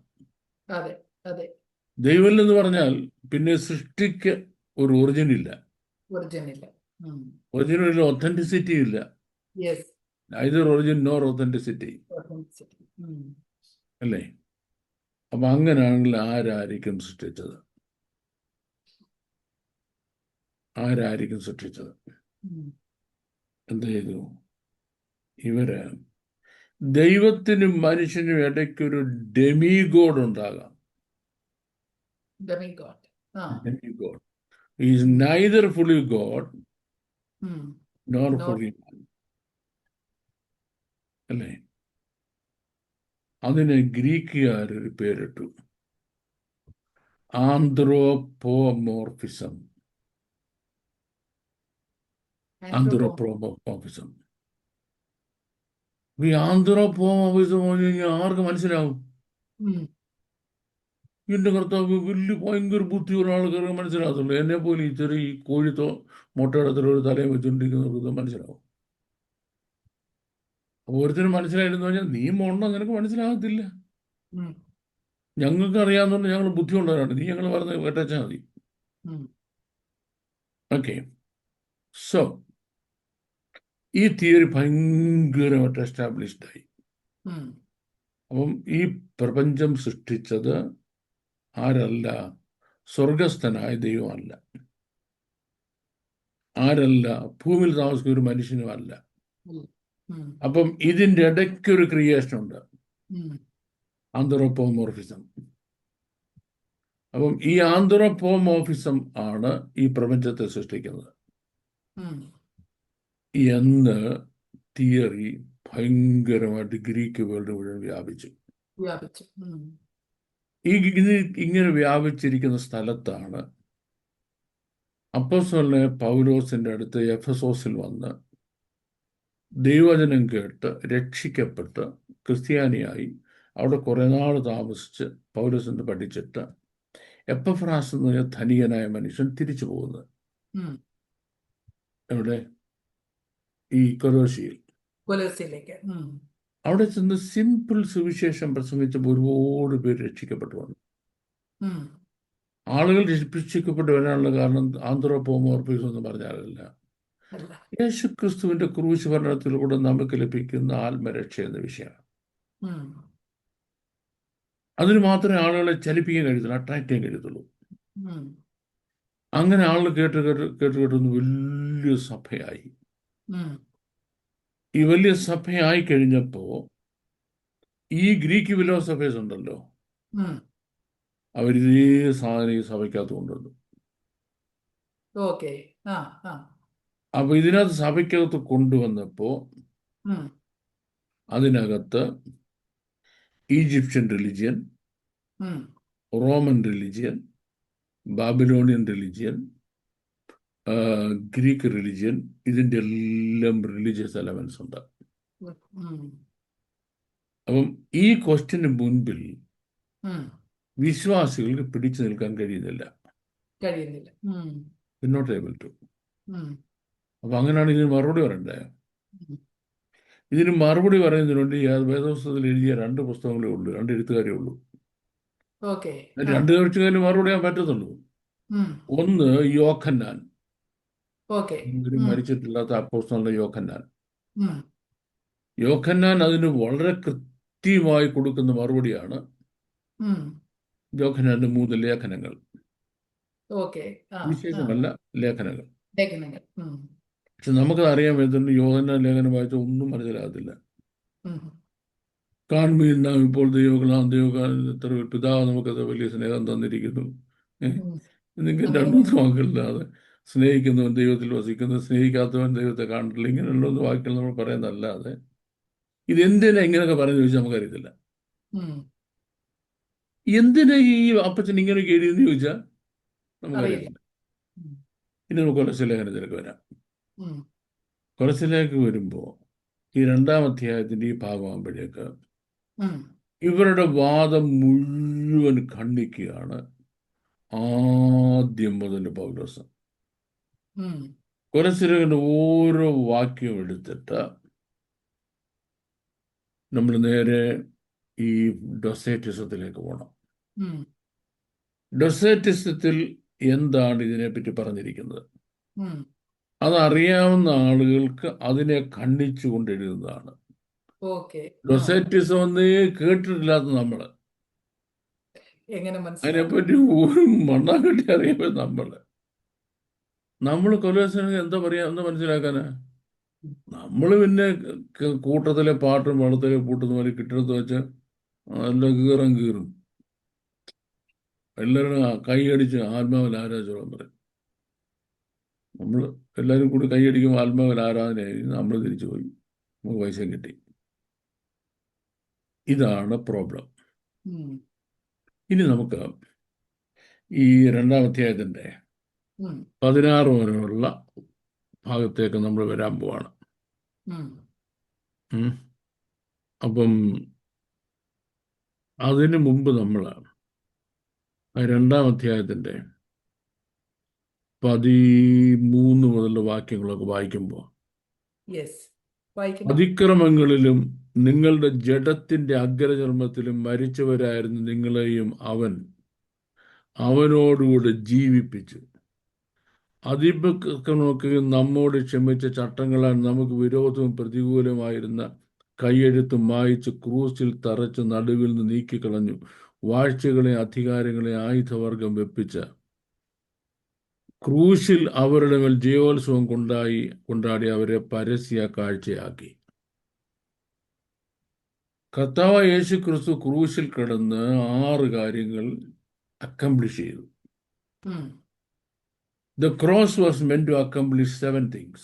അതെ. അതെ. ദൈവമില്ലെന്ന് പറഞ്ഞാൽ പിന്നെ സൃഷ്ടിക്ക് ഒരു ഒറിജിൻ ഇല്ല. ഒറിജിൻ ഇല്ല. ഉം. ഒറിജിനും ഇല്ല, ഒത്തന്റിസിറ്റി ഇല്ല. Yes. Either origin nor authenticity, Authenticity. ഉം. അല്ലേ? അപ്പൊ അങ്ങനെയാണെങ്കിൽ ആരായിരിക്കും സൃഷ്ടിച്ചത്? ആരായിരിക്കും സൃഷ്ടിച്ചത്? ഉം. എന്ത് ചെയ്തു? ഇവര് ദൈവത്തിനും മനുഷ്യനും ഇടയ്ക്കൊരു ഡെമിഗോഡ് ഉണ്ടാകാം. Demigod. ആ. Demigod. He is neither fully God ഉം. nor Nor- fully man. അല്ലേ? അതിന് ഗ്രീക്കുകാരൊരു പേരിട്ടു, ആന്ത്രോപോമോർഫിസം. ആന്ത്രോപോമോർഫിസം. ഈ ആന്ത്രോപോമോർഫിസം പറഞ്ഞു കഴിഞ്ഞാൽ ആർക്ക് മനസ്സിലാവും? ഉം. എന്റെ കർത്താവ് വലിയ ഭയങ്കര ബുദ്ധിയുള്ള ആൾക്കാർക്ക് മനസ്സിലാകത്തുള്ളൂ. എന്നെ പോലെ ഈ ചെറിയ ഈ കോഴിത്തോ മുട്ടയിടത്തിലോ ഒരു തലയും വെച്ചുകൊണ്ടിരിക്കുന്നവർക്ക് മനസ്സിലാവും. അപ്പൊ ഒരുത്തരും മനസ്സിലായിരുന്നു പറഞ്ഞാൽ നീ മോണ്ടോ, നിനക്ക് മനസ്സിലാകത്തില്ല. ഉം. ഞങ്ങൾക്ക് അറിയാവുന്നതുകൊണ്ട് ഞങ്ങൾ ബുദ്ധിയുള്ളവരാണ്, നീ ഞങ്ങൾ പറഞ്ഞ് കേട്ടാച്ചാൽ മതി. ഉം. ഓക്കെ. സോ ഈ തിയറി ഭയങ്കരമായിട്ട് എസ്റ്റാബ്ലിഷ്ഡ് ആയി. ഉം. അപ്പം ഈ പ്രപഞ്ചം സൃഷ്ടിച്ചത് ആരല്ല? സ്വർഗസ്ഥനായ ദൈവമല്ല. ആരല്ല? ഭൂമിയിൽ താമസിക്കുന്ന ഒരു മനുഷ്യനുമല്ല. ഉം. ഉം. അപ്പം ഇതിൻ്റെ ഇടയ്ക്കൊരു ക്രിയേഷൻ ഉണ്ട്, ഉം. ആന്ത്രോപോമോർഫിസം. അപ്പം ഈ ആന്ത്രോപോമോർഫിസം ആണ് ഈ പ്രപഞ്ചത്തെ സൃഷ്ടിക്കുന്നത് ഉം. എന്ന് തിയറി ഭയങ്കരമായിട്ട് ഗ്രീക്ക് വേൾഡ് മുഴുവൻ വ്യാപിച്ചു. വ്യാപിച്ചു. ഉം. ഇത് ഇങ്ങനെ വ്യാപിച്ചിരിക്കുന്ന സ്ഥലത്താണ് അപ്പോസ്തലനായ പൗലോസിന്റെ അടുത്ത് എഫെസോസിൽ വന്ന് ദൈവവചനം കേട്ട് രക്ഷിക്കപ്പെട്ട് ക്രിസ്ത്യാനിയായി അവിടെ കുറെ നാൾ താമസിച്ച് പൗലോസിന് പഠിച്ചിട്ട് എപ്പഫ്രാസ് എന്ന് പറഞ്ഞ ധനികനായ മനുഷ്യൻ തിരിച്ചു പോകുന്നത്. ഉം. എവിടെ? ഈ കൊലോസിയിൽ. കൊലോസിയിലേക്ക്. ഉം. അവിടെ ചെന്ന് സിമ്പിൾ സുവിശേഷം പ്രസംഗിച്ചപ്പോൾ ഒരുപാട് പേര് രക്ഷിക്കപ്പെട്ടു വന്നു. ഉം. ആളുകൾ രക്ഷിക്കപ്പെട്ടു വരാനുള്ള കാരണം ആന്ത്രോപോമോർഫിസം എന്ന് പറഞ്ഞാലല്ല, അല്ല. യേശു ക്രിസ്തുവിന്റെ ക്രൂശ് ഭരണത്തിലൂടെ നമുക്ക് ലഭിക്കുന്ന ആത്മരക്ഷ എന്ന വിഷയമാണ്. ഉം. അതിന് മാത്രമേ ആളുകളെ ചലിപ്പിക്കാൻ കഴിയത്തുള്ളൂ, അട്രാക്ട് ചെയ്യാൻ കഴിയത്തുള്ളൂ. ഉം. അങ്ങനെ ആളുകൾ കേട്ട് കേട്ട് കേട്ട് കേട്ടൊന്ന് വലിയ സഭയായി. ഉം. ഈ വലിയ സഭയായി കഴിഞ്ഞപ്പോൾ ഈ ഗ്രീക്ക് ഫിലോസഫേഴ്സ് ഉണ്ടല്ലോ, ഉം. അവരിതേ സാധനം ഈ സഭയ്ക്കകത്ത് കൊണ്ടുവന്നു. ഓക്കെ. ആ. ആ. അപ്പൊ ഇതിനകത്ത് സഭയ്ക്കകത്ത് കൊണ്ടുവന്നപ്പോൾ ഉം. അതിനകത്ത് ഈജിപ്ഷ്യൻ റിലിജിയൻ, ഉം. Roman religion, Babylonian religion, Greek religion, ഇതിൻ്റെ എല്ലാം റിലീജിയസ് എലമെന്റ്സ് ഉണ്ട്. ഉം. അപ്പം ഈ ക്വസ്റ്റ്യന് മുൻപിൽ ഉം. വിശ്വാസികൾക്ക് പിടിച്ചു നിൽക്കാൻ കഴിയുന്നില്ല. കഴിയുന്നില്ല. ഉം. Not able to. ഉം. അപ്പൊ അങ്ങനെയാണ് ഇതിന് മറുപടി പറയണ്ടേ. ഉം. ഇതിന് മറുപടി പറയുന്നതിനുണ്ട് ഈ വേദപുസ്തകത്തിൽ എഴുതിയ 2 പുസ്തകങ്ങളേ ഉള്ളൂ, 2 എഴുത്തുകാരേ ഉള്ളൂ. ഓക്കെ. 2 എഴുത്തുകാരിൽ മറുപടി ചെയ്യാൻ പറ്റത്തുള്ളൂ. ഉം. ഒന്ന് യോഹന്നാൻ, ഓക്കെ. മരിച്ചിട്ടില്ലാത്ത അപ്പോസ്തലനായ യോഹന്നാൻ. ഉം. യോഹന്നാൻ അതിന് വളരെ കൃത്യമായി കൊടുക്കുന്ന മറുപടിയാണ് ഉം. യോഹന്നാന്റെ 3 ലേഖനങ്ങൾ, ഓക്കെ. ആ ആ വിശേഷമല്ല, ലേഖനങ്ങൾ. ലേഖനങ്ങൾ. പക്ഷെ നമുക്കത് അറിയാൻ പറ്റുന്നുണ്ട്, യോഹന്നാൻ ലേഖനം വായിച്ചാൽ ഒന്നും മനസ്സിലാകത്തില്ല. ഉം. കാൺമീൻ നാം ഇപ്പോൾ ദൈവങ്ങളാം, ദൈവകാലത്തിൽ പിതാവ് നമുക്കത് വലിയ സ്നേഹം തന്നിരിക്കുന്നു. ഉം. നിങ്ങൾ അങ്ങനെ രണ്ടു വാക്കുകളില്ലാതെ സ്നേഹിക്കുന്നവൻ ദൈവത്തിൽ വസിക്കുന്നു, സ്നേഹിക്കാത്തവൻ ദൈവത്തെ കാണില്ല, ഇങ്ങനെയുള്ള വാക്കുകൾ നമ്മൾ പറയുന്നതല്ലാതെ ഇതെന്തിനാ ഇങ്ങനെയൊക്കെ പറഞ്ഞു ചോദിച്ചാൽ നമുക്കറിയത്തില്ല. ഉം. എന്തിനാ ഈ അപ്പച്ചൻ ഇങ്ങനെയൊക്കെ എഴുതിയെന്ന് ചോദിച്ചാൽ അറിയില്ല. നമുക്കറിയത്തില്ല. ഉം. ഇനി നമുക്ക് കുറച്ച് ലേഖനത്തിലേക്ക് വരാം. ഉം. കുറച്ചിലേക്ക് വരുമ്പോൾ ഈ 2-ാം അധ്യായത്തിൻ്റെ ഈ ഭാഗമാകുമ്പോഴേക്ക് ഉം. ഇവരുടെ വാദം മുഴുവൻ ഖണ്ഡിക്കുകയാണ് ആദ്യം മുതൽ പൗലോസ്. ഉം. കുറച്ചിലേക്കിൻ്റെ ഓരോ വാക്യവും എടുത്തിട്ട് നമ്മൾ നേരെ ഈ ഡൊസേറ്റിസത്തിലേക്ക് പോകണം. ഉം. ഡൊസേറ്റിസത്തിൽ എന്താണ് ഇതിനെപ്പറ്റി പറഞ്ഞിരിക്കുന്നത്? ഉം. അതറിയാവുന്ന ആളുകൾക്ക് അതിനെ ഖണ്ഡിച്ചുകൊണ്ട് എഴുതുന്നതാണ്. ഓക്കെ. ആ ഡൊസേറ്റിസം ഒന്നേ കേട്ടിട്ടില്ലാത്ത നമ്മൾ, എങ്ങനെ മനസ്സിലാവും? അതിനെപ്പറ്റി ഒരു മണ്ണാങ്കട്ടി അറിയുമ്പോൾ നമ്മൾ കൊലോസിന് എന്താ പറയാ എന്ന് മനസ്സിലാക്കാനാ? നമ്മൾ പിന്നെ കൂട്ടത്തിലെ പാട്ടും വെള്ളത്തിലെ പൂട്ടുന്ന പോലെ കിട്ടിടത്ത് വെച്ച് നല്ല കീറും. എല്ലാവരും കൈയടിച്ച് ആത്മാവിൽ ആരാധിച്ചോളാൻ പറയും. നമ്മൾ എല്ലാവരും കൂടി കൈയടിക്കുമ്പോൾ ആത്മാവിൽ ആരാധനയായി, നമ്മൾ തിരിച്ചു പോയി, നമുക്ക് പൈസ കിട്ടി. ഇതാണ് പ്രോബ്ലം. ഉം. ഇനി നമുക്ക് ഈ 2-ാം അധ്യായത്തിൻ്റെ ഉം. 16 വരെയുള്ള ഭാഗത്തേക്ക് നമ്മൾ വരാൻ പോവാണ്. ഉം. അപ്പം അതിനു മുമ്പ് നമ്മൾ 2-ാം അധ്യായത്തിൻ്റെ 13 മുതലുള്ള വാക്യങ്ങളൊക്കെ വായിക്കുമ്പോൾ, യെസ്, വായിക്കണം. അതിക്രമങ്ങളിലും നിങ്ങളുടെ ജഡത്തിന്റെ അഗ്രചർമ്മത്തിലും മരിച്ചവരായിരുന്നു നിങ്ങളെയും അവനോടുകൂടെ ജീവിപ്പിച്ചു, അതിക്രമങ്ങൾക്ക് നമ്മോട് ക്ഷമിച്ച ചട്ടങ്ങളാൽ നമുക്ക് വിരോധവും പ്രതികൂലമായിരുന്ന കൈയെഴുത്ത് മായിച്ച് ക്രൂസിൽ തറച്ച് നടുവിൽ നിന്ന് നീക്കിക്കളഞ്ഞു. വാഴ്ചകളെ അധികാരങ്ങളെ ആയുധവർഗം വെപ്പിച്ച ക്രൂശിൽ അവരുടെ മേൽ ജയോത്സവം കൊണ്ടാടി അവരെ പരസ്യ കാഴ്ചയാക്കി. കർത്താവായ യേശു ക്രിസ്തു ക്രൂശിൽ കിടന്ന് 6 കാര്യങ്ങൾ അക്കംപ്ലിഷ് ചെയ്തു. The cross was meant to accomplish 7 things.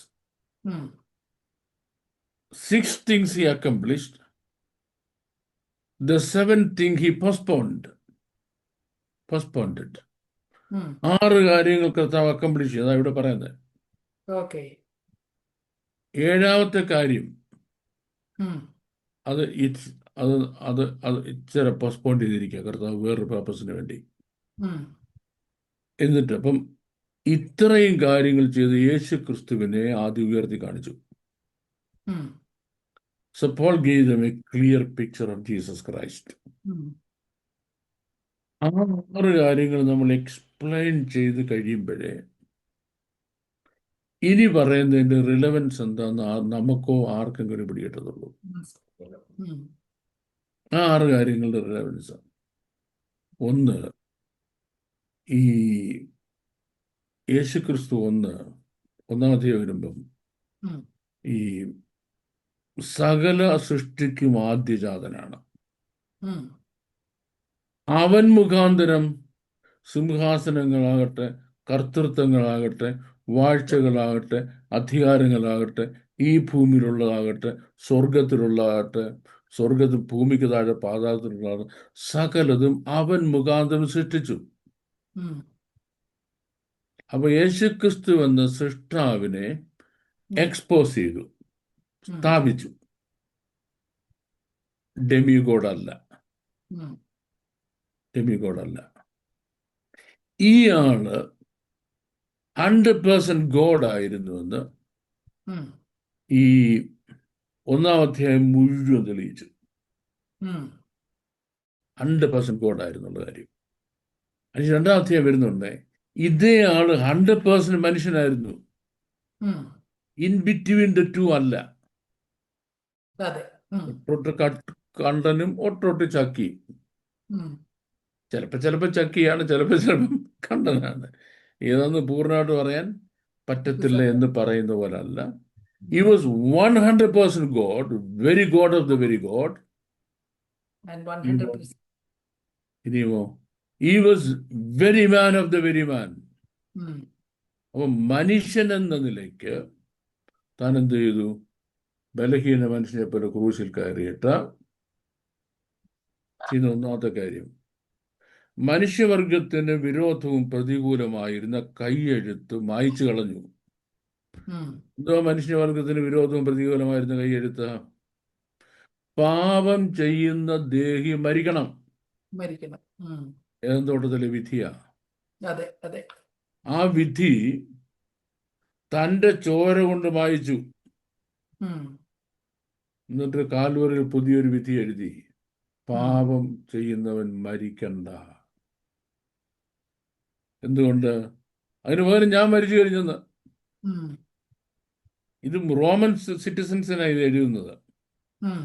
6 things he accomplished. The 7th thing he postponed it. 6 കാര്യങ്ങൾ കർത്താവ് അക്കംപ്ലിഷ് ചെയ്തു, ഇവിടെ പറയുന്നത്. ഓക്കെ. 7ാമത്തെ കാര്യം അത് ഇച്ചിരി പോസ്റ്റ്പോൺ ചെയ്തിരിക്കുക, കർത്താവ് വേറൊരു പർപ്പസിന് വേണ്ടി. എന്നിട്ട് അപ്പം ഇത്രയും കാര്യങ്ങൾ ചെയ്ത് യേശു ക്രിസ്തുവിനെ ആദ്യം ഉയർത്തി കാണിച്ചു. So Paul gave them a clear picture of Jesus Christ. ആ 6 കാര്യങ്ങൾ നമ്മൾ എക്സ്പ്ലെയിൻ ചെയ്ത് കഴിയുമ്പോഴേ ഇനി പറയുന്നതിന്റെ റിലവൻസ് എന്താന്ന് നമുക്കോ ആർക്കെങ്കിലും പിടികിട്ടത്തുള്ളൂ. ആ 6 കാര്യങ്ങളുടെ റിലവൻസ്: 1, ഈ യേശുക്രിസ്തു 1-ാം അധ്യായം വരുമ്പം ഈ സകല സൃഷ്ടിക്കും ആദ്യജാതനാണ്. അവൻ മുഖാന്തരം സിംഹാസനങ്ങളാകട്ടെ, കർത്തൃത്വങ്ങളാകട്ടെ, വാഴ്ചകളാകട്ടെ, അധികാരങ്ങളാകട്ടെ, ഈ ഭൂമിയിലുള്ളതാകട്ടെ, സ്വർഗത്തിലുള്ളതാകട്ടെ, സ്വർഗത്തിൽ ഭൂമിക്ക് താഴെ പാതാളത്തിലുള്ള സകലതും അവൻ മുഖാന്തരം സൃഷ്ടിച്ചു. അപ്പൊ യേശുക്രിസ്തു എന്ന സൃഷ്ടാവിനെ എക്സ്പോസ് ചെയ്തു, സ്ഥാപിച്ചു. ഡെമിഗോഡല്ല. ഈ ആള് 100% ഗോഡ് ആയിരുന്നുവെന്ന് ഈ 1-ാം അധ്യായം മുഴുവൻ തെളിയിച്ചു. 100% ഗോഡ് ആയിരുന്നുള്ള കാര്യം. അതിന് 2-ാം അധ്യായം വരുന്നുണ്ടേ, ഇതേ ആള് 100% മനുഷ്യനായിരുന്നു. ഇൻ ബിറ്റ്വീൻ ദ ടു അല്ല. ഒട്ടൊട്ട് കണ്ടനും ഒട്ടൊട്ട് ചക്കി. ചിലപ്പോൾ ചക്കിയാണ്, ചിലപ്പോൾ കണ്ടനാണ്. ഏതാന്ന് പൂർണ്ണമായിട്ട് പറയാൻ പറ്റത്തില്ല എന്ന് പറയുന്ന പോലെ അല്ല. He was 100% God, very God of the very God. And 100%. ഇനിയുമോ he was very man of the very man. ഉം. അപ്പൊ മനുഷ്യൻ എന്ന നിലയ്ക്ക് താൻ എന്ത് ചെയ്തു? ബലഹീന മനുഷ്യനെ പോലെ ക്രൂശിൽ കയറിയിട്ട് ചെയ്യുന്ന ഒന്നാമത്തെ കാര്യം, മനുഷ്യവർഗത്തിന് വിരോധവും പ്രതികൂലമായിരുന്ന കൈയെഴുത്ത് മായ്ച്ചു കളഞ്ഞു. ഉം. എന്തോ മനുഷ്യവർഗത്തിന് വിരോധവും പ്രതികൂലമായിരുന്ന കൈയെഴുത്ത്? പാപം ചെയ്യുന്ന ദേഹി മരിക്കണം. മരിക്കണം. ഉം. ഏതെന്തോട്ടത്തിലെ വിധിയാ. അതെ അതെ. ആ വിധി തൻ്റെ ചോര കൊണ്ട് മായ്ച്ചു. ഉം. എന്നിട്ട് കാൽവറിൽ പുതിയൊരു വിധി എഴുതി, പാപം ചെയ്യുന്നവൻ മരിക്കണ്ട. എന്തുകൊണ്ട്? അതിന് പകരം ഞാൻ മരിച്ചു കഴിഞ്ഞെന്ന്. ഉം. ഇത് റോമൻ സിറ്റിസൺസിനാണ് ഇത് എഴുതുന്നത്. ഉം.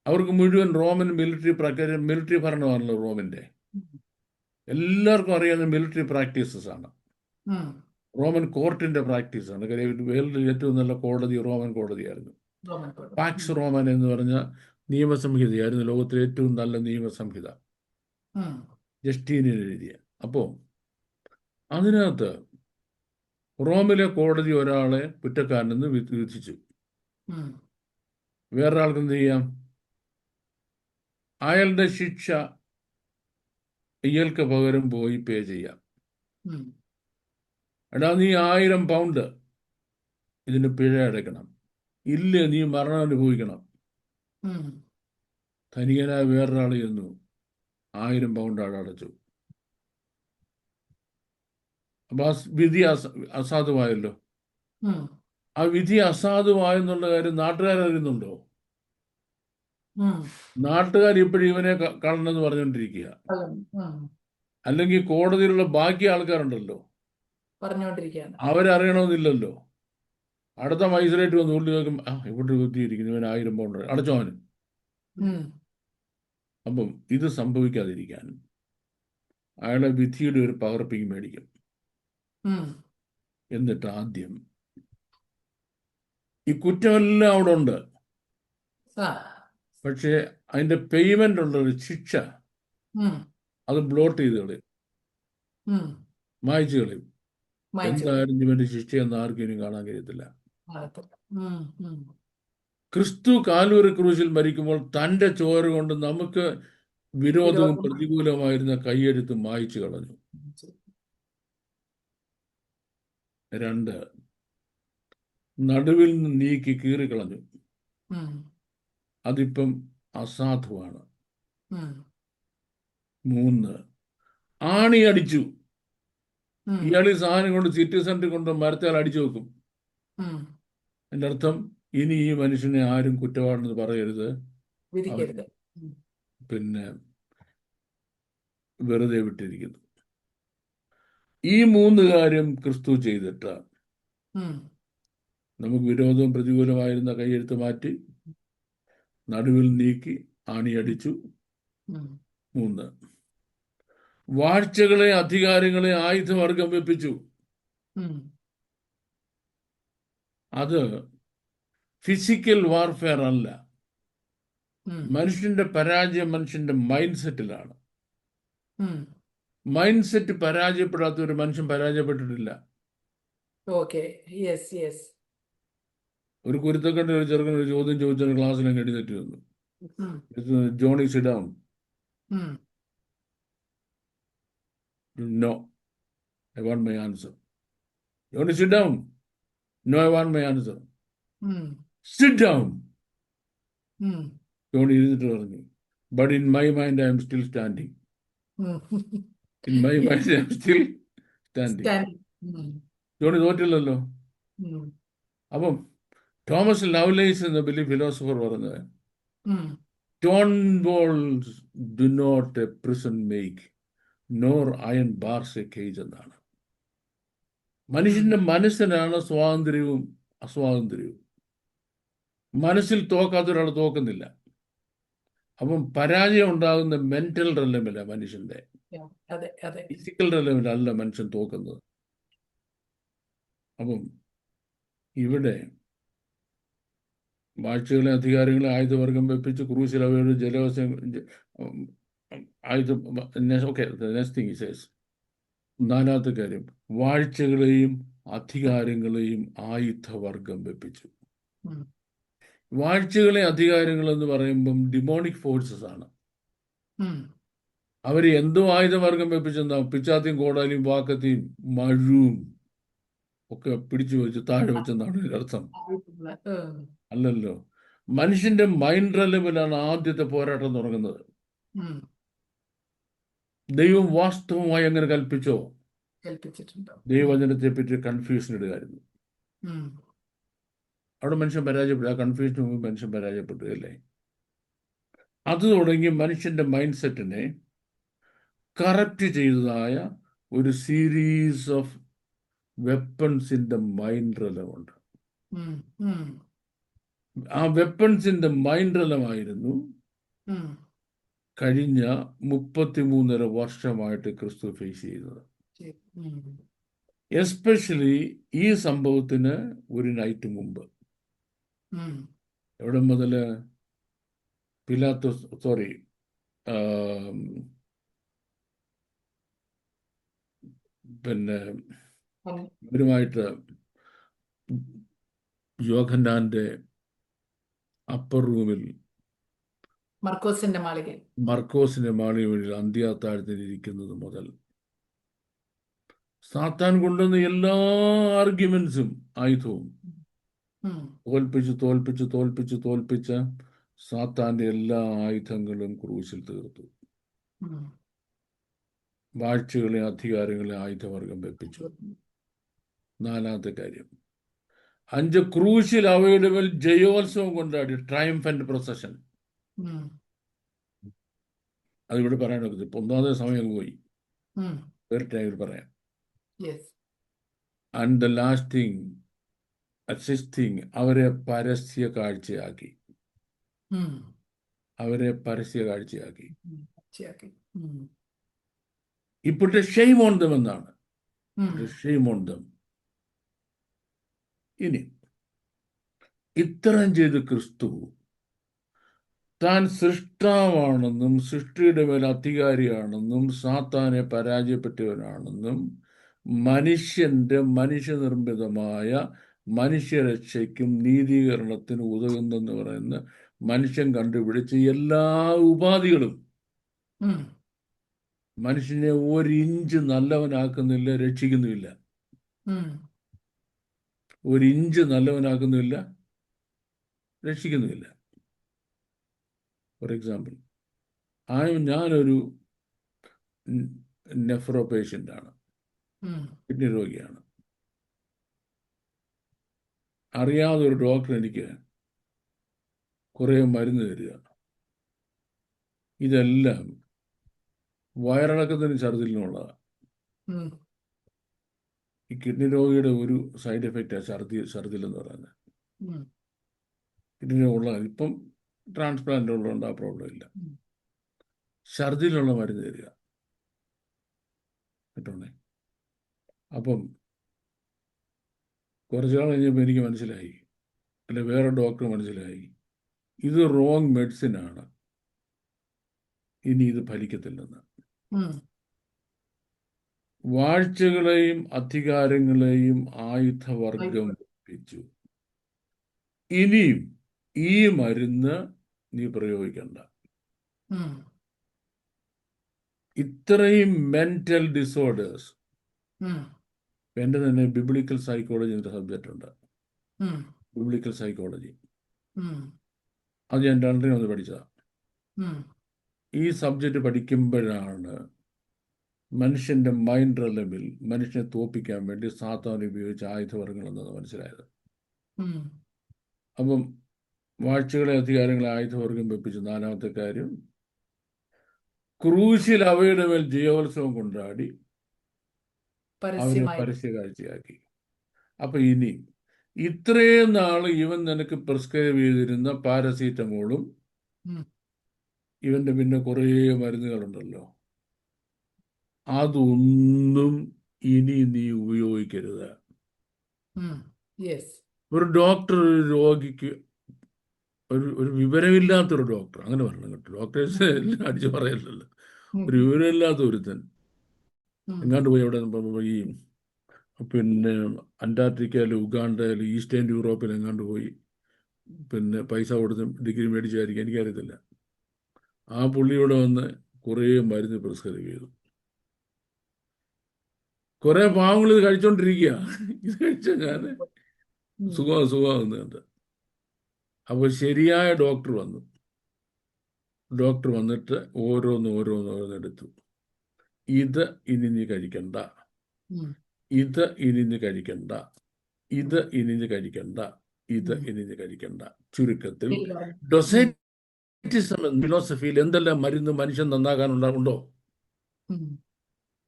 അവർക്ക് മുഴുവൻ റോമൻ മിലിറ്ററി ഭരണമാണല്ലോ റോമിന്റെ. എല്ലാവർക്കും അറിയാവുന്ന മിലിറ്ററി പ്രാക്ടീസസ് ആണ്. ഉം. റോമൻ കോർട്ടിന്റെ പ്രാക്ടീസ് ആണ്. വേൾഡിൽ ഏറ്റവും നല്ല കോടതി റോമൻ കോടതിയായിരുന്നു. റോമൻ കോടതി. പാക്സ് റോമൻ എന്ന് പറഞ്ഞ നിയമസംഹിതയായിരുന്നു ലോകത്തിലെ ഏറ്റവും നല്ല നിയമസംഹിത, ഉം. ജസ്റ്റീനിയൻ എഴുതിയ. അപ്പോൾ അതിനകത്ത് റോമിലെ കോടതി ഒരാളെ കുറ്റക്കാരനെന്ന് വിധിച്ചു. ഉം. വേറൊരാൾക്ക് എന്ത് ചെയ്യാം? അയാളുടെ ശിക്ഷ ഇയാൾക്ക് പകരം പോയി പേ ചെയ്യാം. ഉം. എടാ, നീ 1000 പൗണ്ട് ഇതിന് പിഴ അടയ്ക്കണം, ഇല്ല നീ മരണം അനുഭവിക്കണം. ഉം. ധനികനായ വേറൊരാൾ ചെന്നു 1000 പൗണ്ട് ആൾ അടച്ചു. അപ്പൊ ആ വിധി അസാധുവായല്ലോ. ഉം. ആ വിധി അസാധുവായെന്നുള്ള കാര്യം നാട്ടുകാരറിയുന്നുണ്ടോ? ഉം. നാട്ടുകാർ ഇപ്പോഴും ഇവനെ കള്ളനെന്ന് പറഞ്ഞുകൊണ്ടിരിക്കുക. ഉം. അല്ലെങ്കിൽ കോടതിയിലുള്ള ബാക്കി ആൾക്കാരുണ്ടല്ലോ, പറഞ്ഞുകൊണ്ടിരിക്കുകയാണ്. അവരറിയണമെന്നില്ലല്ലോ. അടുത്ത മജിസ്ട്രേറ്റ് വന്ന് ഉള്ളി നോക്കും, ഇവിടെ കുത്തിയിരിക്കുന്നു, ഇവൻ 1000 പൗണ്ട് അടച്ചോ അവന്. ഉം. അപ്പം ഇത് സംഭവിക്കാതിരിക്കാൻ അയാളെ വിധിയുടെ ഒരു പകർപ്പിങ് മേടിക്കും. ഉം. എന്നിട്ട് ആദ്യം ഈ കുറ്റമെല്ലാം അവിടെ ഉണ്ട്, ആ. പക്ഷേ അതിന്റെ പേയ്മെന്റ് ഉള്ള ഒരു ശിക്ഷ ഉം. അത് ബ്ലോട്ട് ചെയ്ത് കളയും, ഉം. മായ്ച്ചു കളയും. മായ്ച്ചു. എന്തായാലും ഇവന്റെ ശിക്ഷയെന്ന് ആർക്കും ഇനി കാണാൻ കഴിയത്തില്ല. ഉം. ഉം. ക്രിസ്തു കാൽവറി ക്രൂശിൽ മരിക്കുമ്പോൾ തന്റെ ചോര കൊണ്ട് നമുക്ക് വിരോധവും വിരോധം. പ്രതികൂലമായിരുന്ന കൈയെഴുത്ത് മായ്ച്ചു കളഞ്ഞു. 2, നടുവിൽ നിന്ന് നീക്കി കീറിക്കളഞ്ഞു. ഉം. അതിപ്പം അസാധുവാണ്. ഉം. 3, ആണി അടിച്ചു. ഉം. ഇയാൾ ഈ സാധനം കൊണ്ട് സിറ്റി സെന്ററിൽ കൊണ്ട് മരത്തേൽ അടിച്ചു വെക്കും. ഉം. എൻ്റെ അർത്ഥം, ഇനി ഈ മനുഷ്യനെ ആരും കുറ്റവാളെന്ന് പറയരുത്, വിധിക്കരുത്. പിന്നെ വെറുതെ വിട്ടിരിക്കുന്നു. ഈ 3 കാര്യം ക്രിസ്തു ചെയ്തിട്ട് ഉം. നമുക്ക് വിരോധവും പ്രതികൂലമായിരുന്ന കൈയെഴുത്ത് മാറ്റി, നടുവിൽ നീക്കി ആണിയടിച്ചു. ഉം. 3, വാഴ്ചകളെ അധികാരങ്ങളെ ആയുധവർഗം വെപ്പിച്ചു. ഉം. അത് ഫിസിക്കൽ വാർഫെയർ അല്ല. ഉം. മനുഷ്യന്റെ പരാജയം മനുഷ്യന്റെ മൈൻഡ് സെറ്റിലാണ്. ഉം. മൈൻഡ് സെറ്റ് പരാജയപ്പെടാത്ത ഒരു മനുഷ്യൻ പരാജയപ്പെട്ടിട്ടില്ല. ഓക്കെ. Yes yes. ഒരു കുരുത്തക്കണ്ട ഒരു ചെറുക്കൻ ഒരു ചോദ്യം ചോദിച്ചാൽ ക്ലാസ്സിൽ അങ്ങ് എഴുന്നേറ്റ് വന്നു. ഉം. Johnny sit down. ഉം. No, I want my answer. Johnny, sit down. No, I want my answer. ഉം. Sit down. ഉം. Johnny ഇരുന്നിട്ട് പറഞ്ഞു, but in my mind I am still standing. ഉം. In my mind I am still standing. Standing. ഉം. ജോണി തോറ്റില്ലല്ലോ. ഉം. അപ്പം തോമസ് ലവ്ലേസ് എന്ന വലിയ ഫിലോസഫർ പറഞ്ഞത്, ഉം. stone walls do not a prison make, nor iron bars a cage എന്നാണ്. മനുഷ്യന്റെ മനസ്സിനാണ് സ്വാതന്ത്ര്യവും അസ്വാതന്ത്ര്യവും. മനസ്സിൽ തോക്കാത്ത ഒരാൾ തോക്കുന്നില്ല. അപ്പം പരാജയം ഉണ്ടാകുന്ന മെന്റൽ റെലമില്ല മനുഷ്യന്റെ, അതെ അതെ ഫിസിക്കൽ റെലമിലല്ല മനുഷ്യൻ തോക്കുന്നത്. അപ്പം ഇവിടെ വാഴ്ചകളെ അധികാരങ്ങളെ ആയുധവർഗം വെപ്പിച്ച് ക്രൂശിൽ അവയുടെ ജലവസം ആയുധം. ഓക്കെ, നെക്സ്റ്റ് തിങ് സേസ്, നാലാമത്തെ കാര്യം, വാഴ്ചകളെയും അധികാരങ്ങളെയും ആയുധവർഗം വെപ്പിച്ചു. വാഴ്ചകളെ അധികാരങ്ങൾ എന്ന് പറയുമ്പം ഡിമോണിക് ഫോഴ്സസ് ആണ്. അവർ എന്തോ ആയുധവർഗം വെപ്പിച്ചെന്താ, പിച്ചാത്തിയും കോടാലിയും വാക്കത്തിയും മഴുവും ഒക്കെ പിടിച്ചു വെച്ച് താഴെ വെച്ചെന്നാണ് അർത്ഥം. അല്ലല്ലോ, മനുഷ്യന്റെ മൈൻഡ് ലെവലാണ് ആദ്യത്തെ പോരാട്ടം തുടങ്ങുന്നത്. ദൈവം വാസ്തവമായി അങ്ങനെ കൽപ്പിച്ചോ? ദൈവവചനത്തെ പറ്റി കൺഫ്യൂഷൻ ഇടുകയായിരുന്നു. അവിടെ മനുഷ്യൻ പരാജയപ്പെട്ടു. ആ കൺഫ്യൂഷന് മുമ്പ് മനുഷ്യൻ പരാജയപ്പെട്ടു അല്ലേ? അത് തുടങ്ങി മനുഷ്യന്റെ മൈൻഡ് സെറ്റിനെ കറപ്റ്റ് ചെയ്തതായ ഒരു സീരീസ് ഓഫ് വെപ്പൺസിന്റെ മൈൻഡ് റലമുണ്ട്. ആ വെപ്പൺസിന്റെ മൈൻഡ് റലമായിരുന്നു കഴിഞ്ഞ 33.5 വർഷമായിട്ട് ക്രിസ്തു ഫേസ് ചെയ്തത്. എസ്പെഷ്യലി ഈ സംഭവത്തിന് ഒരു നൈറ്റ് മുമ്പ്. എവിടെ മുതല്? പിന്നെ ഇവരുമായിട്ട് യോഹന്നാന്റെ അപ്പർ റൂമിൽ മർക്കോസിന്റെ മാളികയിൽ അന്ത്യാത്താഴത്തിൽ ഇരിക്കുന്നത് മുതൽ സാത്താൻ കൊണ്ടുവന്ന എല്ലാ ആർഗ്യുമെന്റ്സും ആയുധവും തോൽപ്പിച്ച് സാത്താന്റെ എല്ലാ ആയുധങ്ങളും ക്രൂശിൽ തീർത്തു. വാഴ്ചകളെ അധികാരങ്ങളെ ആയുധവർഗം വെപ്പിച്ചു. നാലാമത്തെ കാര്യം, 5 ക്രൂശിൽ അവയുടെ മേൽ ജയോത്സവം കൊണ്ടാടി, ട്രയംഫന്റ് പ്രൊസഷൻ. അതിവിടെ പറയാനൊക്കെ ഇപ്പൊ ഒന്നാമത്തെ സമയം പോയി, വേറെ ടൈമിൽ പറയാം. And the last thing, sixth thing, അവരെ പരസ്യ കാഴ്ചയാക്കി. ഇപ്പോഴത്തെ ഷെയിം ഓൺ ദം എന്നാണ്. Shame on them. ഇനി ഇത്രയും ചെയ്ത് ക്രിസ്തു താൻ സൃഷ്ടാവാണെന്നും സൃഷ്ടിയുടെ മേൽ അധികാരിയാണെന്നും സാത്താനെ പരാജയപ്പെട്ടവനാണെന്നും മനുഷ്യനിർമ്മിതമായ മനുഷ്യരക്ഷയ്ക്കും നീതീകരണത്തിന് ഉതകുന്നെന്ന് പറയുന്ന മനുഷ്യൻ കണ്ടുപിടിച്ച എല്ലാ ഉപാധികളും മനുഷ്യനെ 1 ഇഞ്ച് നല്ലവനാക്കുന്നില്ല, രക്ഷിക്കുന്നുമില്ല. 1 ഇഞ്ച് നല്ലവനാക്കുന്നുമില്ല, രക്ഷിക്കുന്നുമില്ല. ഫോർ എക്സാമ്പിൾ, ഞാനൊരു നെഫ്രോ പേഷ്യൻ്റ് ആണ്, കിഡ്നി രോഗിയാണ്. അറിയാതെ ഒരു ഡോക്ടർ എനിക്ക് കുറേ മരുന്ന് തരിക. ഇതെല്ലാം വയറിളക്കത്തിന് ഛർദിലിനുള്ളതാണ്. ഈ കിഡ്നി രോഗിയുടെ ഒരു സൈഡ് എഫക്റ്റാണ് ഛർദിൽ എന്ന് പറയുന്നത്. കിഡ്നി രോഗമുള്ള, ഇപ്പം ട്രാൻസ്പ്ലാന്റ് ഉള്ളതുകൊണ്ട് ആ പ്രോബ്ലം ഇല്ല. ഛർദിലുള്ള മരുന്ന് തരിക കേട്ടോണേ. അപ്പം കുറച്ച് നാൾ കഴിഞ്ഞപ്പോൾ എനിക്ക് മനസ്സിലായി, അല്ലെ വേറെ ഡോക്ടർ മനസ്സിലായി, ഇത് റോങ് മെഡിസിനാണ്, ഇനി ഇത് ഫലിക്കത്തില്ലെന്ന്. വാഴ്ചകളെയും അധികാരങ്ങളെയും ആയുധവർഗം വെപ്പിച്ചു. ഇനിയും ഈ മരുന്ന് നീ പ്രയോഗിക്കണ്ട. ഇത്രയും മെന്റൽ ഡിസോർഡേഴ്സ്. എൻ്റെ തന്നെ ബിബ്ലിക്കൽ സൈക്കോളജി എന്നൊരു സബ്ജക്റ്റ് ഉണ്ട്, ബിബ്ലിക്കൽ സൈക്കോളജി. അത് ഞാൻ 2 പഠിച്ചതാണ്. ഈ സബ്ജക്റ്റ് പഠിക്കുമ്പോഴാണ് മനുഷ്യന്റെ മൈൻഡ് റെലമിൽ മനുഷ്യനെ തോൽപ്പിക്കാൻ വേണ്ടി സാത്താൻ ഉപയോഗിച്ച ആയുധവർഗങ്ങൾ എന്നത് മനസ്സിലായത്. അപ്പം വാഴ്ചകളെ അധികാരങ്ങളെ ആയുധവർഗം വെപ്പിച്ചു. നാലാമത്തെ കാര്യം, ക്രൂശിൽ അവയുടെ മേൽ ജയോത്സവം കൊണ്ടാടി അവരെ പരസ്യ കാഴ്ചയാക്കി. അപ്പൊ ഇനി ഇത്രയും നാള് ഇവൻ നിനക്ക് പ്രിസ്ക്രൈബ് ചെയ്തിരുന്ന പാരസീറ്റമോളും ഇവന്റെ പിന്നെ കുറേ മരുന്നുകളുണ്ടല്ലോ, അതൊന്നും ഇനി നീ ഉപയോഗിക്കരുത്. യെസ്. ഒരു ഡോക്ടർ ഒരു രോഗിക്ക്, ഒരു വിവരമില്ലാത്തൊരു ഡോക്ടർ, അങ്ങനെ പറയണം കേട്ടോ, ഡോക്ടേഴ്സ് എല്ലാം അടിച്ചു പറയല്ലല്ലോ, ഒരു വിവരമില്ലാത്ത ഒരുത്തൻ എങ്ങാണ്ട് പോയി അവിടെ ഈ പിന്നെ അന്റാർട്ടിക്കയിൽ, ഉഗാണ്ടയിൽ, ഈസ്റ്റേൺ യൂറോപ്പിൽ എങ്ങാണ്ട് പോയി പിന്നെ പൈസ കൊടുത്ത് ഡിഗ്രി മേടിച്ചായിരിക്കും, എനിക്കറിയത്തില്ല. ആ പുള്ളിയോടെ വന്ന് കുറേ മരുന്ന് പ്രിസ്ക്രൈബ് ചെയ്തു. കുറെ പാവങ്ങൾ ഇത് കഴിച്ചോണ്ടിരിക്കുക, ഇത് കഴിച്ച ഞാൻ സുഖമാകുന്നത് കണ്ട്. അപ്പോൾ ശരിയായ ഡോക്ടർ വന്നു. ഡോക്ടർ വന്നിട്ട് ഓരോന്നെടുത്തു. ഇത് ഇനി നീ കഴിക്കണ്ട, ഇത് ഇനി നീ കഴിക്കണ്ട, ഇത് ഇനി നീ കഴിക്കണ്ട, ഇത് ഇനി നീ കഴിക്കണ്ട. ചുരുക്കത്തിൽ ഡൊസൈറ്റിസം ഫിലോസഫിയിൽ എന്തെല്ലാം മരുന്ന് മനുഷ്യൻ നന്നാകാനുണ്ടോ,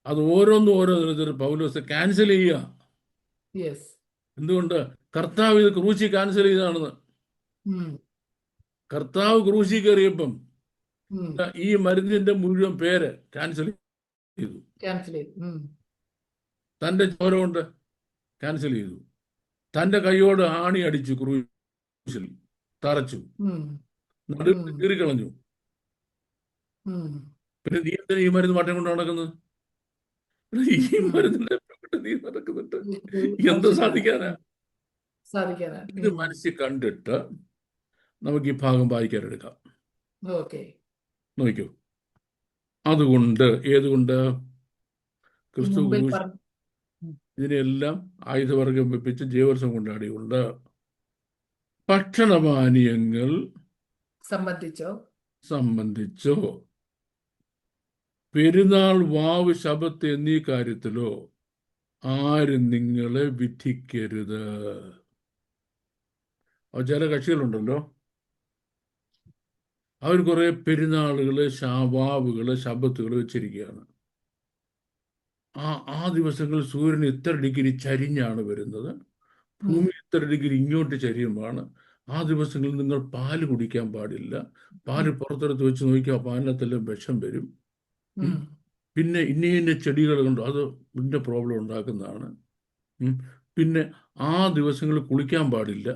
അത് ഓരോന്നിനും പൗലോസ് ക്യാൻസൽ ചെയ്യുക. എന്തുകൊണ്ട്? കർത്താവ് ഇത് ക്രൂശി ക്യാൻസൽ ചെയ്താണെന്ന്. കർത്താവ് ക്രൂശി കയറിയപ്പം ഈ മരുന്നിന്റെ മുഴുവൻ പേര് ക്യാൻസൽ ചെയ്തു. തന്റെ ചോര കൊണ്ട് ക്യാൻസൽ ചെയ്തു. തന്റെ കൈയോട് ആണി അടിച്ചു, ക്രൂശിൽ തറച്ചു, നടുവിൽ കീറിക്കളഞ്ഞു. പിന്നെ നീ എന്തിനാ ഈ മരുന്ന് മാറ്റം കൊണ്ട് നടക്കുന്നത്? ഈ മരുന്നിന്റെ നീ നടക്കുന്നുണ്ട്, എന്ത് സാധിക്കാനാ? ഇത് മനസ്സിൽ കണ്ടിട്ട് നമുക്ക് ഈ ഭാഗം വായിക്കാനെടുക്കാം. നോക്കൂ. അതുകൊണ്ട് ഏതുകൊണ്ട്? ക്രിസ്തു ഇതിനെല്ലാം ആയുധവർഗം വെപ്പിച്ച് ജീവോത്സവം കൊണ്ടാടിയുണ്ട്. ഭക്ഷണപാനീയങ്ങൾ സംബന്ധിച്ചോ പെരുന്നാൾ, വാവ്, ശബത്ത് എന്നീ കാര്യത്തിലോ ആരും നിങ്ങളെ വിധിക്കരുത്. ചില കക്ഷികളുണ്ടല്ലോ, അവർ കുറെ പെരുന്നാളുകള്, വാവുകള്, ശബത്തുകൾ വെച്ചിരിക്കുകയാണ്. ആ ദിവസങ്ങളിൽ സൂര്യൻ ഇത്ര ഡിഗ്രി ചരിഞ്ഞാണ് വരുന്നത്, ഭൂമി ഇത്ര ഡിഗ്രി ഇങ്ങോട്ട് ചരിയുമാണ്. ആ ദിവസങ്ങളിൽ നിങ്ങൾ പാല് കുടിക്കാൻ പാടില്ല. പാല് പുറത്തെടുത്ത് വെച്ച് നോക്കിയാൽ പാലിനകത്തെല്ലാം വിഷം വരും. പിന്നെ ഇന്ന ചെടികൾ കൊണ്ട് അത് ഇതിൻ്റെ പ്രോബ്ലം ഉണ്ടാക്കുന്നതാണ്. പിന്നെ ആ ദിവസങ്ങളിൽ കുളിക്കാൻ പാടില്ല,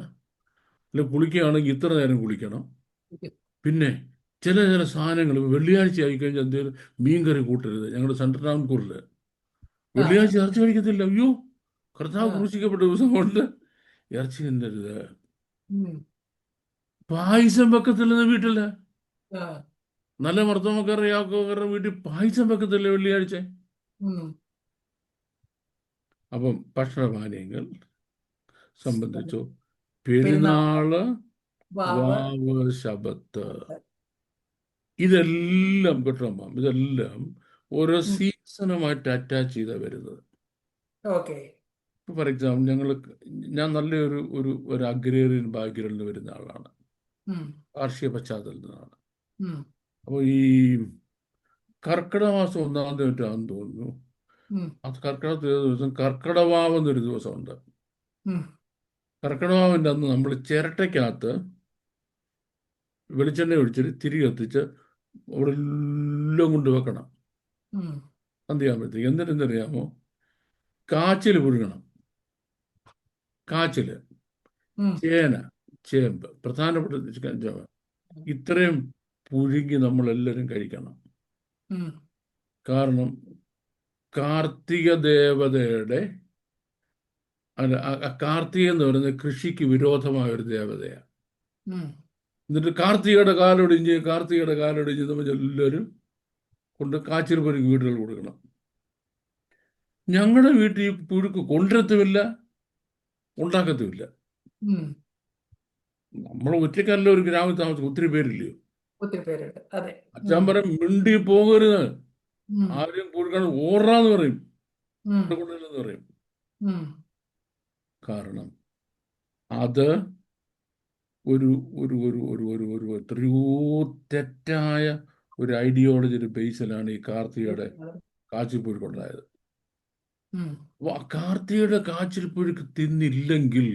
അല്ല കുളിക്കുകയാണെങ്കിൽ ഇത്ര നേരം കുളിക്കണം. പിന്നെ ചില സാധനങ്ങൾ വെള്ളിയാഴ്ച ആയിക്കഴിഞ്ഞാൽ എന്തെങ്കിലും മീൻകറി കൂട്ടരുത്. ഞങ്ങളുടെ സെൻട്രൽ റാംകൂറിൽ വെള്ളിയാഴ്ച ഇറച്ചി കഴിക്കത്തില്ല. അയ്യോ, കർത്താവ് ക്രൂശിക്കപ്പെട്ട ദിവസം കൊണ്ട് ഇറച്ചി തിന്നരുത്. പായസം വെക്കത്തില്ലെന്ന് വീട്ടില്. നല്ല മർദ്ദമക്കാരുടെ യാക്കോക്കാരുടെ വീട്ടിൽ പായസം വെക്കത്തില്ല വെള്ളിയാഴ്ച. അപ്പം ഭക്ഷണപാനീയങ്ങൾ സംബന്ധിച്ചോ പെരുന്നാള്, വാവ്, ശബത്ത്, ഇതെല്ലാം കിട്ടണം. ഇതെല്ലാം ഓരോ സീസണുമായിട്ട് അറ്റാച്ച് ചെയ്താ വരുന്നത്. ഫോർ എക്സാമ്പിൾ, ഞാൻ നല്ലൊരു ഒരു അഗ്രേറിയൻ ബാക്ക്ഗ്രൗണ്ടിൽ നിന്ന് വരുന്ന ആളാണ്, കാർഷിക പശ്ചാത്തലത്തിൽ നിന്നാണ്. അപ്പോൾ ഈ കർക്കിടക മാസം 1-ാം തീയതി ആണെന്ന് തോന്നുന്നു, അത് കർക്കിടക ദിവസം കർക്കിടവാവെന്നൊരു ദിവസമുണ്ട്. കർക്കിടവാവിൻ്റെ അന്ന് നമ്മൾ ചിരട്ടയ്ക്കകത്ത് വെളിച്ചെണ്ണ ഒഴിച്ചിട്ട് തിരി കത്തിച്ച് അവിടെ എല്ലാം കൊണ്ട് വെക്കണം സന്ധ്യയാകുമ്പോഴത്തേക്ക്. എന്നിട്ടെന്തറിയാമോ? കാച്ചിൽ പുഴുങ്ങണം. കാച്ചില്, ചേന, ചേമ്പ്, പ്രധാനപ്പെട്ട ഇത്രയും പുഴുങ്ങി നമ്മളെല്ലാവരും കഴിക്കണം. കാരണം കാർത്തിക ദേവതയുടെ കാർത്തിക എന്ന് പറയുന്നത് കൃഷിക്ക് വിരോധമായ ഒരു ദേവതയാണ്. എന്നിട്ട് കാർത്തികയുടെ കാലൊടിഞ്ഞ് നമ്മൾ എല്ലാവരും കൊണ്ട് കാച്ചിൽ പുഴുങ്ങി വീടുകൾ കൊടുക്കണം. ഞങ്ങളുടെ വീട്ടിൽ പുഴുക്ക് കൊണ്ടുവരത്തുമില്ല, ഉണ്ടാക്കത്തുമില്ല. നമ്മൾ ഒറ്റയ്ക്കല്ല ഒരു ഗ്രാമത്തിൽ താമസിക്കും, ഒത്തിരി പേരില്ലയോ. അച്ഛൻ പറയും മിണ്ടി പോകരുത്, ആരും കൊടുക്കാൻ ഓടാന്ന് പറയും, കൊണ്ടുവരില്ലെന്ന് പറയും. കാരണം അത് ഒരു ഒരു ഒരു ഒരു ഒരു ഒരു എത്രയോ തെറ്റായ ഒരു ഐഡിയോളജിയുടെ ബേസിലാണ് ഈ കാർത്തികയുടെ കാച്ചിൽപ്പുഴുക്കുണ്ടായത്. അപ്പൊ ആ കാർത്തികയുടെ കാച്ചിൽപ്പുഴുക്ക് തിന്നില്ലെങ്കിൽ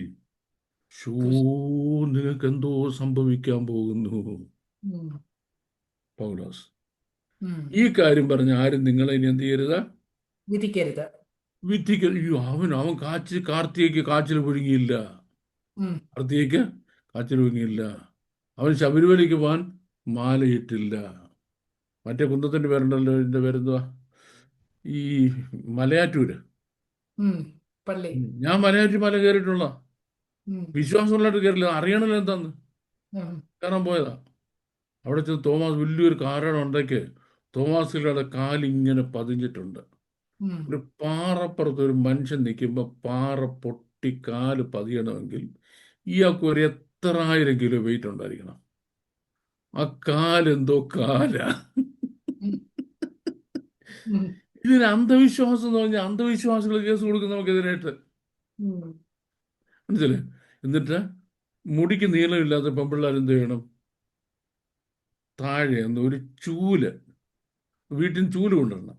നിനക്ക് എന്തോ സംഭവിക്കാൻ പോകുന്നു. പൗലോസ്. ഉം. ഈ കാര്യം പറഞ്ഞ് ആരും നിങ്ങളെ ഇനി എന്ത് ചെയ്യരുത്, വിധിക്കരുത്. അയ്യോ അവൻ കാർത്തികയ്ക്ക് കാച്ചിൽ പുഴുങ്ങിയില്ല, ഉം. കാർത്തികയ്ക്ക് കാച്ചിൽ പുഴുങ്ങിയില്ല, അവൻ ശബരിമലയ്ക്ക് പോകാൻ മാലയിട്ടില്ല. മറ്റേ കുന്തത്തിന്റെ പേരുണ്ടല്ലോ, ഇതിന്റെ പേരെന്തുവാ, ഈ മലയാറ്റൂര്. ഉം. പള്ളി. ഞാൻ മലയാറ്റൂർ മല കയറിയിട്ടുള്ള ഉം. വിശ്വാസമുള്ളതായിട്ട് കയറില്ല, അറിയണല്ലോ എന്താന്ന്, ഉം. കയറാൻ പോയതാ. അവിടെ ചെന്ന് തോമാസ് വലിയൊരു കാരണം ഉണ്ടെങ്കിൽ തോമാസിലൂടെ കാലിങ്ങനെ പതിഞ്ഞിട്ടുണ്ട്. ഉം. ഒരു പാറപ്പുറത്ത് ഒരു മനുഷ്യൻ നിൽക്കുമ്പോൾ പാറ പൊട്ടി കാല് പതിയണമെങ്കിൽ ഇയാൾക്ക് ഒരു എത്ര 1000 കിലോ വെയിറ്റ് ഉണ്ടായിരിക്കണം. ആ കാലെന്തോ കാലാ. ഉം. ഉം. ഇതിന് അന്ധവിശ്വാസം എന്ന് പറഞ്ഞാൽ അന്ധവിശ്വാസികൾ കേസ് കൊടുക്കും നമുക്കെതിരായിട്ട്, ഉം. മനസ്സിലെ. എന്നിട്ട് മുടിക്ക് നീളമില്ലാത്ത പെൺപിള്ളേർ എന്ത് ചെയ്യണം, താഴെ ഒരു ചൂല്, വീട്ടിൽ ചൂല് കൊണ്ടുവരണം,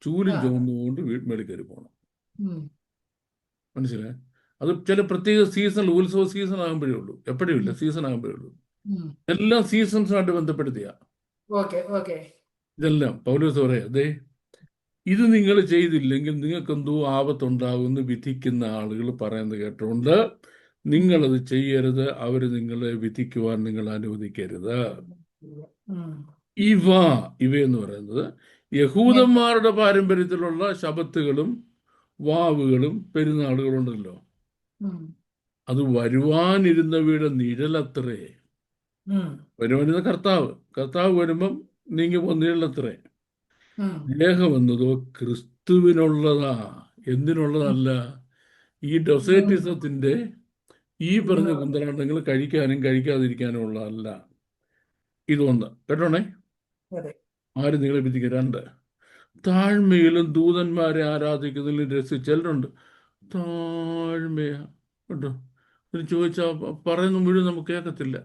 ചൂലും ആ. ചുമന്നുകൊണ്ട് മേളിൽ കയറി പോകണം, ഉം. മനസ്സിലായി. അത് ചില പ്രത്യേക സീസണിൽ, ഉത്സവ സീസൺ ആകുമ്പോഴേ ഉള്ളൂ, എപ്പോഴും ഇല്ല, സീസൺ ആകുമ്പോഴേ ഉള്ളൂ. ഉം. എല്ലാം സീസൺസുമായിട്ട് ബന്ധപ്പെടുത്തിയ ഓക്കെ ഓക്കെ. ഇതെല്ലാം പൗലോസ് പറയാം, അതെ ഇത് നിങ്ങൾ ചെയ്തില്ലെങ്കിൽ നിങ്ങൾക്കെന്തോ ആപത്തുണ്ടാകുമെന്ന് വിധിക്കുന്ന ആളുകൾ പറയുന്നത് കേട്ടുകൊണ്ട് നിങ്ങളത് ചെയ്യരുത്, അവർ നിങ്ങളെ വിധിക്കുവാൻ നിങ്ങൾ അനുവദിക്കരുത്. ഉം. ഇവയെന്ന് പറയുന്നത് യഹൂദന്മാരുടെ പാരമ്പര്യത്തിലുള്ള ശബത്തുകളും വാവുകളും പെരുന്നാളുകളുണ്ടല്ലോ, ഉം. അത് വരുവാനിരുന്നവയുടെ നിഴലത്രേ. ഉം. വരുവാനിരുന്ന കർത്താവ് വരുമ്പം നീങ്ങി പോകുന്ന നിഴലത്രേ. ഉം. ദേഹമെന്നതോ ക്രിസ്തുവിനുള്ളതാ, എന്തിനുള്ളതല്ല. ഈ ഡൊസേറ്റിസത്തിന്റെ ഈ പറഞ്ഞ കുന്തലാണ്ടങ്ങൾ കഴിക്കാനും കഴിക്കാതിരിക്കാനും ഉള്ളതല്ല. ഇതൊന്ന് കേട്ടോണേ, അതെ. ആരും നിങ്ങളെ വിധിക്കുക. 2, താഴ്മയിലും ദൂതന്മാരെ ആരാധിക്കുന്നതിലും ചിലരുണ്ട് താഴ്മയാ കേട്ടോ, എന്ന് ചോദിച്ചാൽ പറയുന്ന മുഴുവൻ നമുക്ക് കേൾക്കത്തില്ല,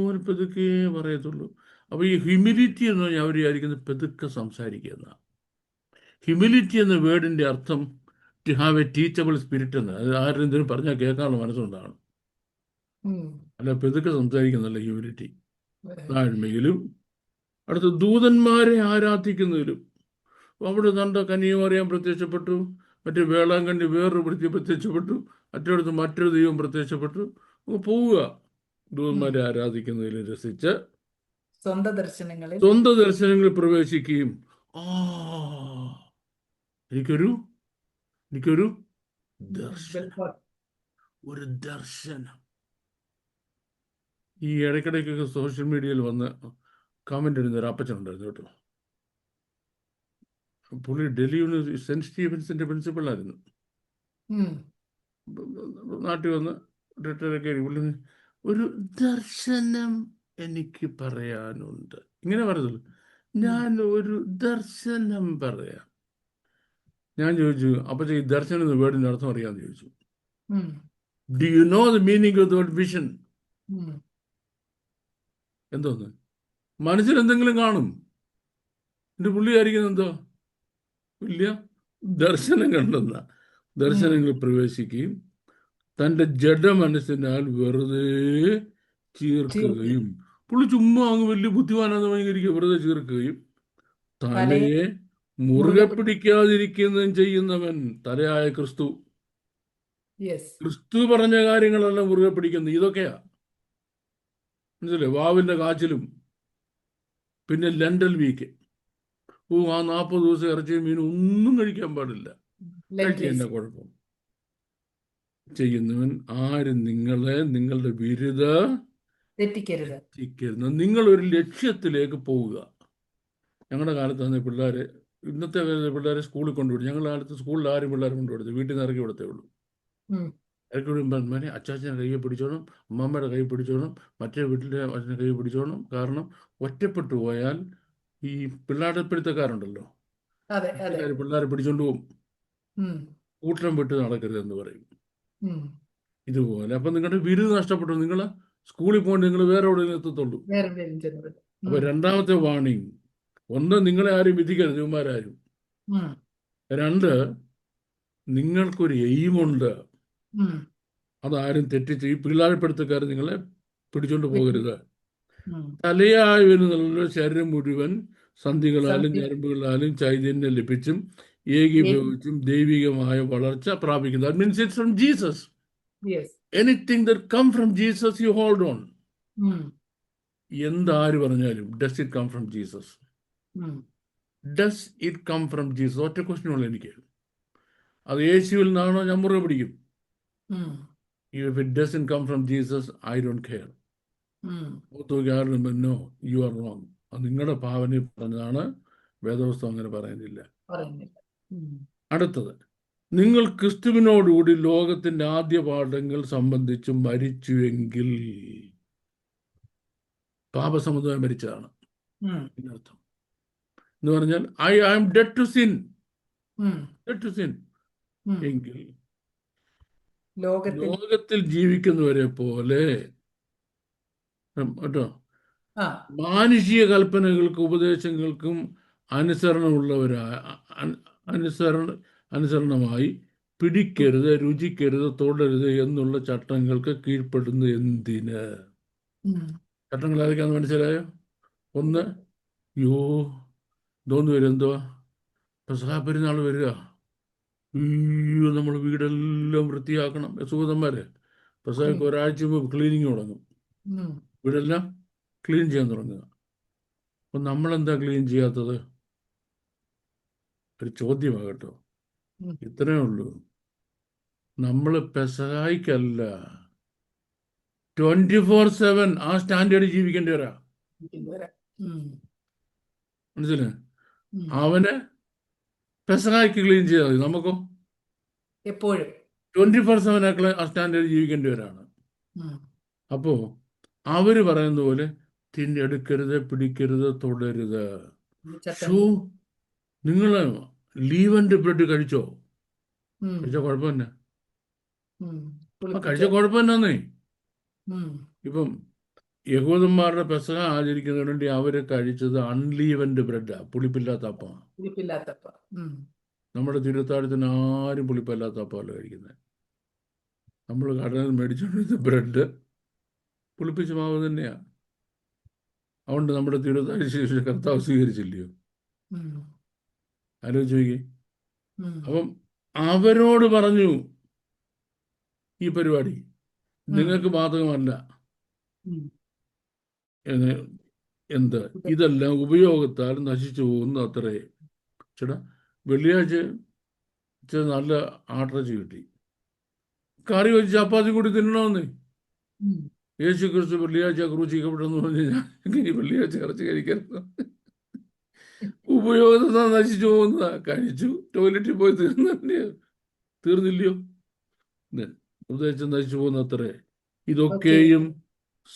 ഒരു പെതുക്കേ പറയത്തുള്ളൂ. അപ്പോൾ ഈ ഹ്യൂമിലിറ്റി എന്ന് പറഞ്ഞാൽ അവർ വിചാരിക്കുന്നത് പെതുക്കെ സംസാരിക്കുന്ന. ഹ്യൂമിലിറ്റി എന്ന വേർഡിൻ്റെ അർത്ഥം to have a teachable spirit എന്ന്. അത് ആരും എന്തിനും പറഞ്ഞാൽ കേൾക്കാനുള്ള മനസ്സുണ്ടാകണം, ഉം. അല്ല പെതുക്കെ സംസാരിക്കുന്നല്ല ഹ്യൂമിലിറ്റി. താഴ്മയിലും അടുത്ത ദൂതന്മാരെ ആരാധിക്കുന്നതിലും. അവിടെ കണ്ട കന്യാമറിയാം പ്രത്യക്ഷപ്പെട്ടു, മറ്റേ വേളാങ്കണ്ണി വേറൊരു പ്രത്യക്ഷപ്പെട്ടു, മറ്റൊരിടത്ത് മറ്റൊരു ദൈവം പ്രത്യക്ഷപ്പെട്ടു. പോവുക ദൂതന്മാരെ ആരാധിക്കുന്നതിൽ രസിച്ച് സ്വന്തം ദർശനങ്ങളിൽ സ്വന്തം ദർശനങ്ങളിൽ പ്രവേശിക്കുകയും. എനിക്കൊരു ദർശനം, ഒരു ദർശനം. ഈ ഇടയ്ക്കിടയ്ക്കൊക്കെ സോഷ്യൽ മീഡിയയിൽ വന്ന് കമന്റ് ഇടുന്ന ഒരു അപ്പച്ചനുണ്ടായിരുന്നു കേട്ടോ. പുള്ളി ഡൽഹി സെന്റ് സ്റ്റീഫൻസിന്റെ പ്രിൻസിപ്പളായിരുന്നു. നാട്ടിൽ വന്ന് റിട്ടയറൊക്കെ പുള്ളി ഒരു ദർശനം എനിക്ക് പറയാനുണ്ട് ഇങ്ങനെ പറഞ്ഞുള്ളൂ. ഞാൻ ഒരു ദർശനം പറയാം. ഞാൻ ചോദിച്ചു, അപ്പൊ ഈ ദർശനം എന്ന വേർഡിന്റെ അർത്ഥം അറിയാമെന്ന് ചോദിച്ചു. Do you know the meaning of the word vision? എന്തോന്ന് മനസ്സിൽ എന്തെങ്കിലും കാണും. എന്റെ പുള്ളി ആയിരിക്കുന്നത് എന്തോ ഇല്ല, ദർശനം കണ്ടെന്ന. ദർശനങ്ങളിൽ പ്രവേശിക്കുകയും തൻ്റെ ജഡമനസ്സിനാൽ വെറുതെ ചീർക്കുകയും. പുള്ളി ചുമ്മാ അങ്ങ് വലിയ ബുദ്ധിമാനാന്ന് ഭയങ്കരിക്കുക, വെറുതെ ചീർക്കുകയും തലയെ മുറുകെ പിടിക്കാതിരിക്കുന്നതും ചെയ്യുന്നവൻ തലയായ ക്രിസ്തു. ക്രിസ്തു പറഞ്ഞ കാര്യങ്ങളെല്ലാം മുറുകെ പിടിക്കുന്നത് ഇതൊക്കെയാ, മനസ്സിലെ. വാവിന്റെ കാച്ചിലും പിന്നെ ലണ്ടൽ വീക്ക്, ആ 40 ദിവസം ഇറച്ചിയും മീനും ഒന്നും കഴിക്കാൻ പാടില്ല, കഴിച്ചതിന്റെ കുഴപ്പം. ചെയ്യുന്നവൻ ആരും നിങ്ങളുടെ ബിരുദ തെറ്റിക്കരുത്. നിങ്ങൾ ഒരു ലക്ഷ്യത്തിലേക്ക് പോവുക. ഞങ്ങളുടെ കാലത്താണ് ഇന്നത്തെ പിള്ളേരെ സ്കൂളിൽ കൊണ്ടുവിടും. ഞങ്ങളുടെ കാലത്ത് സ്കൂളിൽ ആരും പിള്ളേരെ കൊണ്ടുവിടുന്നത് വീട്ടിൽ നിന്ന് ഇറക്കി വിടത്തേ ഉള്ളൂ. ഇറക്കി വിടുമ്പോൾ അച്ചാച്ചനെ കൈയെ പിടിച്ചോണം, അമ്മമ്മയുടെ കൈ പിടിച്ചോണം, മറ്റേ വീട്ടിലെ അച്ഛനെ കൈ പിടിച്ചോണം. കാരണം ഒറ്റപ്പെട്ടു പോയാൽ ഈ പിള്ളേരുടെ പിടുത്തക്കാരുണ്ടല്ലോ, പിള്ളേരെ പിടിച്ചോണ്ട് പോകും, കൂട്ടം വിട്ട് നടക്കരുത് എന്ന് പറയും. ഇതുപോലെ അപ്പൊ നിങ്ങളുടെ ബിരുദം നഷ്ടപ്പെട്ടു, നിങ്ങൾ സ്കൂളിൽ പോകേണ്ടി നിങ്ങൾ വേറെ എവിടെയെങ്കിലും എത്തത്തുള്ളൂ. അപ്പൊ രണ്ടാമത്തെ വാണിംഗ്, ഒന്ന്, നിങ്ങളെ ആരും വിധിക്കരുത്, ഇവന്മാരാരും. 2, നിങ്ങൾക്കൊരു എയിമുണ്ട്, അതാരും തെറ്റിച്ച് ഈ പിള്ളേർപ്പെടുത്തക്കാർ നിങ്ങളെ പിടിച്ചോണ്ട് പോകരുത്. ഉം. തലയായി വരുന്നുള്ള ശരീരം മുഴുവൻ സന്ധികളാലും സന്ധി ഞരമ്പുകളാലും ചൈതന്യം ലഭിച്ചും ഏ- ഏകീഭവിച്ചും ദൈവികമായ വളർച്ച പ്രാപിക്കുന്നത്. That means it's from Jesus. yes. Anything that come from Jesus, you hold on. ഉം. എന്താര് പറഞ്ഞാലും does it come from Jesus? ഉം. Does it come from Jesus? ഒറ്റ ക്വസ്റ്റ്യനുള്ളൂ എനിക്ക്. അത് യേശുവിൽ നിന്നാണോ ഞാൻ മുറുകെ പിടിക്കും. ഉം. If it doesn't come from Jesus, I don't care. ഉം. No, you are wrong. അത് നിങ്ങളുടെ ഭാവനയിൽ പറഞ്ഞതാണ്. വേദപുസ്തകം അങ്ങനെ പറയുന്നില്ല. പറയുന്നില്ല. ഉം. അടുത്തത്, നിങ്ങൾ ക്രിസ്തുവിനോടുകൂടി ലോകത്തിന്റെ ആദ്യ പാഠങ്ങൾ സംബന്ധിച്ച് മരിച്ചുവെങ്കിൽ, പാപസമുദായം മരിച്ചതാണ് ഉം. ഇതിനർത്ഥം. എന്ന് പറഞ്ഞാൽ I am dead to sin, ഉം. Dead to sin. ഉം. എങ്കിൽ ലോകത്തിൽ ലോകത്തിൽ ജീവിക്കുന്നവരെ പോലെ കേട്ടോ, ആ മാനുഷിക കൽപ്പനകൾക്കും ഉപദേശങ്ങൾക്കും അനുസരണമായി പിടിക്കരുത്, രുചിക്കരുത്, തൊടരുത് എന്നുള്ള ചട്ടങ്ങൾക്ക് കീഴ്പ്പെടുന്നത് എന്തിന്? ഉം. ചട്ടങ്ങൾ ഏതൊക്കെയാണെന്ന് മനസ്സിലായോ? ഒന്ന്, തോന്നു വരും എന്തുവാ, പെസഹ പെരുന്നാൾ വരിക, അയ്യോ നമ്മൾ വീടെല്ലാം വൃത്തിയാക്കണം. സുഹൃത്തന്മാരെ, പെസഹയ്ക്ക് ഒരാഴ്ച മുമ്പ് ക്ലീനിങ് തുടങ്ങും. ഉം. വീടെല്ലാം ക്ലീൻ ചെയ്യാൻ തുടങ്ങുക. അപ്പം നമ്മളെന്താ ക്ലീൻ ചെയ്യാത്തത്? ഒരു ചോദ്യമാണ് കേട്ടോ. ഉം. ഇത്രയേ ഉള്ളൂ. നമ്മൾ പെസഹായിക്കല്ല, 24/7 ആ സ്റ്റാൻഡേർഡ് ജീവിക്കേണ്ടവരാ. ഉം. മനസ്സിലായി? ഉം. അവന് പെസഹായിക്ക് ക്ലീൻ ചെയ്താൽ മതി, നമുക്കോ എപ്പോഴും 24/7 ആ സ്റ്റാൻഡേർഡ് ജീവിക്കേണ്ടവരാണ്. ഉം. അപ്പോൾ അവർ പറയുന്ന പോലെ തിന്നെടുക്കരുത്, പിടിക്കരുത്, തൊടരുത്. ഈ ചട്ടം. ഷൂ, നിങ്ങൾ ലീവൻ്റെ ബ്രെഡ് കഴിച്ചോ? ഉം. കഴിച്ച കുഴപ്പമെന്നാ? ഉം. കഴിച്ച കുഴപ്പമെന്നാന്നേ. ഉം. ഇപ്പം യഹൂദന്മാരുടെ പെസഹ ആചരിക്കുന്നതിന് വേണ്ടി അവർ കഴിച്ചത് അൺലീവൻഡ് ബ്രെഡാ, പുളിപ്പില്ലാത്ത അപ്പമാണ്. പുളിപ്പില്ലാത്തപ്പ. ഉം. നമ്മുടെ തിരുത്താഴത്തിന് ആരും പുളിപ്പില്ലാത്ത അപ്പമല്ല കഴിക്കുന്നത്. നമ്മൾ കടയിൽ മേടിച്ചുകൊണ്ടിരുന്ന ബ്രെഡ് പുളിപ്പിച്ച മാവ് തന്നെയാണ്. അതുകൊണ്ട് നമ്മുടെ തിരുത്താഴ്ച ശേഷം കർത്താവ് സ്വീകരിച്ചില്ലയോ? ഉം. ആലോചിച്ച് നോക്കി. ഉം. അപ്പം അവരോട് പറഞ്ഞു, ഈ പരിപാടി നിങ്ങൾക്ക് ബാധകമല്ല. ഉം. എന്ത്? ഇതെല്ലാം ഉപയോഗത്താൽ നശിച്ചു പോകുന്നു അത്രേ. ചേട്ടാ, വെള്ളിയാഴ്ച നല്ല ആട്ടിറച്ചി കിട്ടി, കറി വെച്ച് ചപ്പാത്തി കൂടി തിന്നണമെന്ന്. ഉം. യേശു ക്രിസ്തു വെള്ളിയാഴ്ച ക്രൂശിക്കപ്പെട്ടെന്ന് പറഞ്ഞ് ഞാൻ ഇനി വെള്ളിയാഴ്ച ഇറച്ചി കഴിക്കരുത്. ഉപയോഗത്താൽ നശിച്ചു പോകുന്നതാ. കഴിച്ചു, ടോയ്ലറ്റിൽ പോയി തീർന്നില്ലയോ? ഉപദേശം നശിച്ചു പോകുന്ന അത്രേ. ഇതൊക്കെയും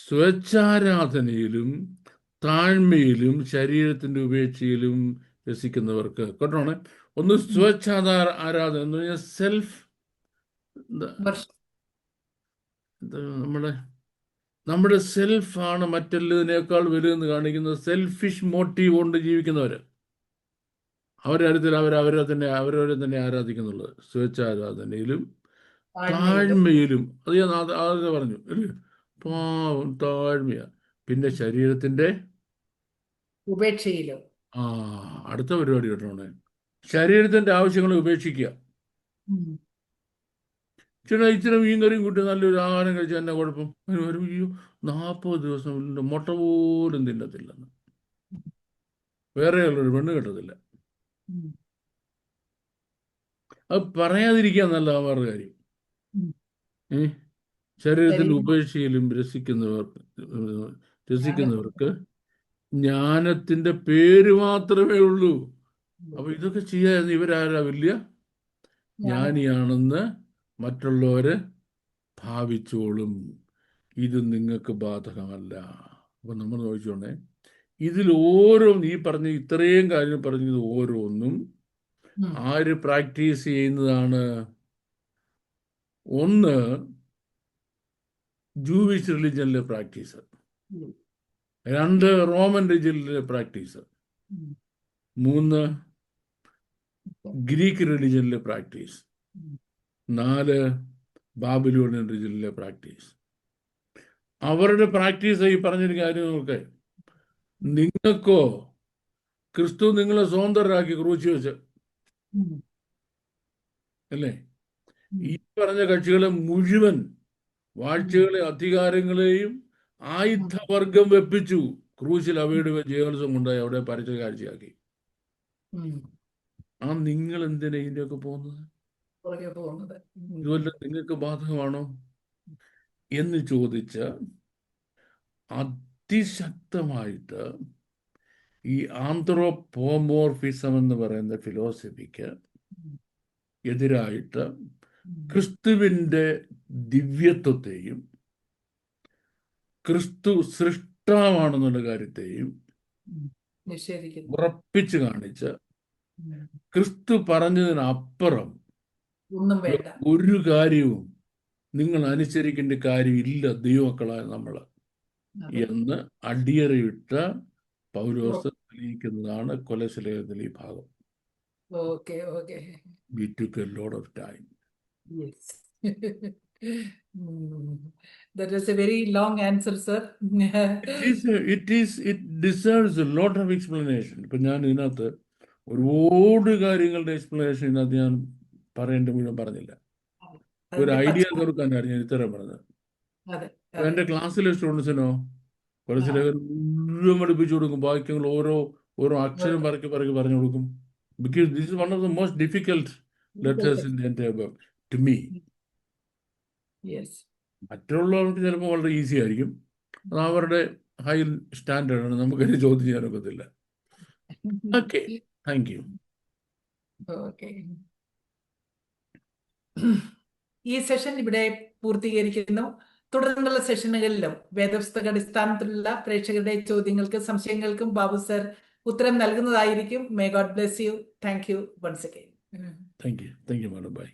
സ്വേച്ഛാരാധനയിലും താഴ്മയിലും ശരീരത്തിന്റെ ഉപേക്ഷയിലും രസിക്കുന്നവർക്ക്. കേട്ടോണേ, ഒന്ന് ആരാധന എന്ന് പറഞ്ഞാൽ സെൽഫ്, നമ്മുടെ സെൽഫാണ് മറ്റെല്ലതിനേക്കാൾ വലുതെന്ന് കാണിക്കുന്ന സെൽഫിഷ് മോട്ടീവ് കൊണ്ട് ജീവിക്കുന്നവര്. അവരവരെ തന്നെ ആരാധിക്കുന്നുള്ളത്. സ്വേച്ഛാരാധനയിലും താഴ്മയിലും. അത് ഞാൻ ആദ്യം പറഞ്ഞു അല്ലേ? പാവം, താഴ്മയ. പിന്നെ ശരീരത്തിന്റെ ഉപേക്ഷയിലും. അടുത്ത പരിപാടി കേട്ടോണേ, ശരീരത്തിന്റെ ആവശ്യങ്ങളെ ഉപേക്ഷിക്കുക. ഇച്ചിരി മീൻ കറിയും കൂട്ടി നല്ലൊരു ആഹാരം കഴിച്ചാൽ എന്നാ കുഴപ്പം? അതിന് വരും, അയ്യോ 40 ദിവസം മുട്ട പോലും തിന്നത്തില്ലെന്ന്. വേറെ ഉള്ളൊരു പെണ്ണ് കേട്ടതില്ല. അത് പറയാതിരിക്കുക നല്ല അവരുടെ കാര്യം. ശരീരത്തിന്റെ ഉപേക്ഷയിലും രസിക്കുന്നവർക്ക് ജ്ഞാനത്തിന്റെ പേര് മാത്രമേ ഉള്ളൂ. അപ്പൊ ഇതൊക്കെ ചെയ്യാൻ ഇവരാരാ വലിയ ജ്ഞാനിയാണെന്ന് മറ്റുള്ളവര് ഭാവിച്ചോളും. ഇത് നിങ്ങൾക്ക് ബാധകമല്ല. അപ്പൊ നമ്മൾ നോക്കിച്ചോണ്ടേ, ഇതിൽ ഈ പറഞ്ഞ ഇത്രയും കാര്യം പറഞ്ഞത് ഓരോന്നും ആര് പ്രാക്ടീസ് ചെയ്യുന്നതാണ്? ഒന്ന്, ജൂവിഷ് റിലിജനിലെ പ്രാക്ടീസ്. 2, റോമൻ റിലിജനിലെ പ്രാക്ടീസ്. 3, ഗ്രീക്ക് റിലിജനിലെ പ്രാക്ടീസ്. 4, ബാബിലോണിയൻ റിലിജനിലെ പ്രാക്ടീസ്. അവരുടെ പ്രാക്ടീസ് ഈ പറഞ്ഞൊരു കാര്യങ്ങളൊക്കെ. നിങ്ങൾക്കോ ക്രിസ്തു നിങ്ങളെ സ്വതന്ത്രരാക്കി ക്രൂശി വെച്ച്, അല്ലേ? ഈ പറഞ്ഞ കക്ഷികളെ മുഴുവൻ വാഴ്ചകളെ അധികാരങ്ങളെയും ആയുധവർഗം വെപ്പിച്ചു. ക്രൂശിൽ അവയുടെ ജയവത്സം കൊണ്ടായി അവിടെ പരച്ച കാഴ്ചയാക്കി. ആ നിങ്ങൾ എന്തിനാ ഇതിൻ്റെയൊക്കെ പോകുന്നത്? ഇതുവല്ല നിങ്ങൾക്ക് ബാധകമാണോ എന്ന് ചോദിച്ച അതിശക്തമായിട്ട് ഈ ആന്ത്രോപോമോർഫിസം എന്ന് പറയുന്ന ഫിലോസഫിക്ക് എതിരായിട്ട് ക്രിസ്തുവിൻ്റെ ദിവ്യത്വത്തെയും ക്രിസ്തു സൃഷ്ടാവാണെന്നുള്ള കാര്യത്തെയും ഉറപ്പിച്ചു കാണിച്ച് ക്രിസ്തു പറഞ്ഞതിനപ്പുറം ഒന്നും വേണ്ട, ഒരു കാര്യവും നിങ്ങൾ അനുസരിക്കേണ്ട കാര്യമില്ല ദൈവമക്കളായ നമ്മൾ എന്ന് അടിയറയിട്ട പൗലോസ് തെളിയിക്കുന്നതാണ് കൊലോസ്യലേഖനത്തിലെ ഈ ഭാഗം. We took a lot of time. Yes. That is a very long answer, sir. It deserves a lot of explanation. ഇപ്പൊ ഞാൻ ഇതിനകത്ത് ഒരുപാട് കാര്യങ്ങളുടെ എക്സ്പ്ലനേഷൻ ഇതിനകത്ത് ഞാൻ പറയേണ്ട മുഴുവൻ പറഞ്ഞില്ല. ഒരു ഐഡിയ കൊടുക്കാനാണ് ഞാൻ ഇത്തരം പറഞ്ഞത്. എന്റെ ക്ലാസ്സിലെ സ്റ്റുഡൻസിനോ കൊലോസ്യലേഖനം മുഴുവൻ പഠിപ്പിച്ചു കൊടുക്കും. വാക്യങ്ങൾ ഓരോ അക്ഷരം പറക്കി പറഞ്ഞു കൊടുക്കും. Because this is one of the most difficult letters in the entire book to me. Yes. മറ്റുള്ളവർക്ക് ചിലപ്പോൾ വളരെ ഈസി ആയിരിക്കും. അത് അവരുടെ ഹൈ സ്റ്റാൻഡേർഡാണ്, നമുക്കതിനെ ചോദ്യം ചെയ്യാനൊക്കത്തില്ല. Okay, thank you. ഈ സെഷൻ ഇവിടെ പൂർത്തീകരിക്കുന്നു. തുടർന്നുള്ള സെഷനുകളിലും വേദപുസ്തക അടിസ്ഥാനത്തിലുള്ള പ്രേക്ഷകരുടെ ചോദ്യങ്ങൾക്കും സംശയങ്ങൾക്കും ബാബു സർ ഉത്തരം നൽകുന്നതായിരിക്കും. May God bless you. Thank you once again. Thank you, madam. Bye.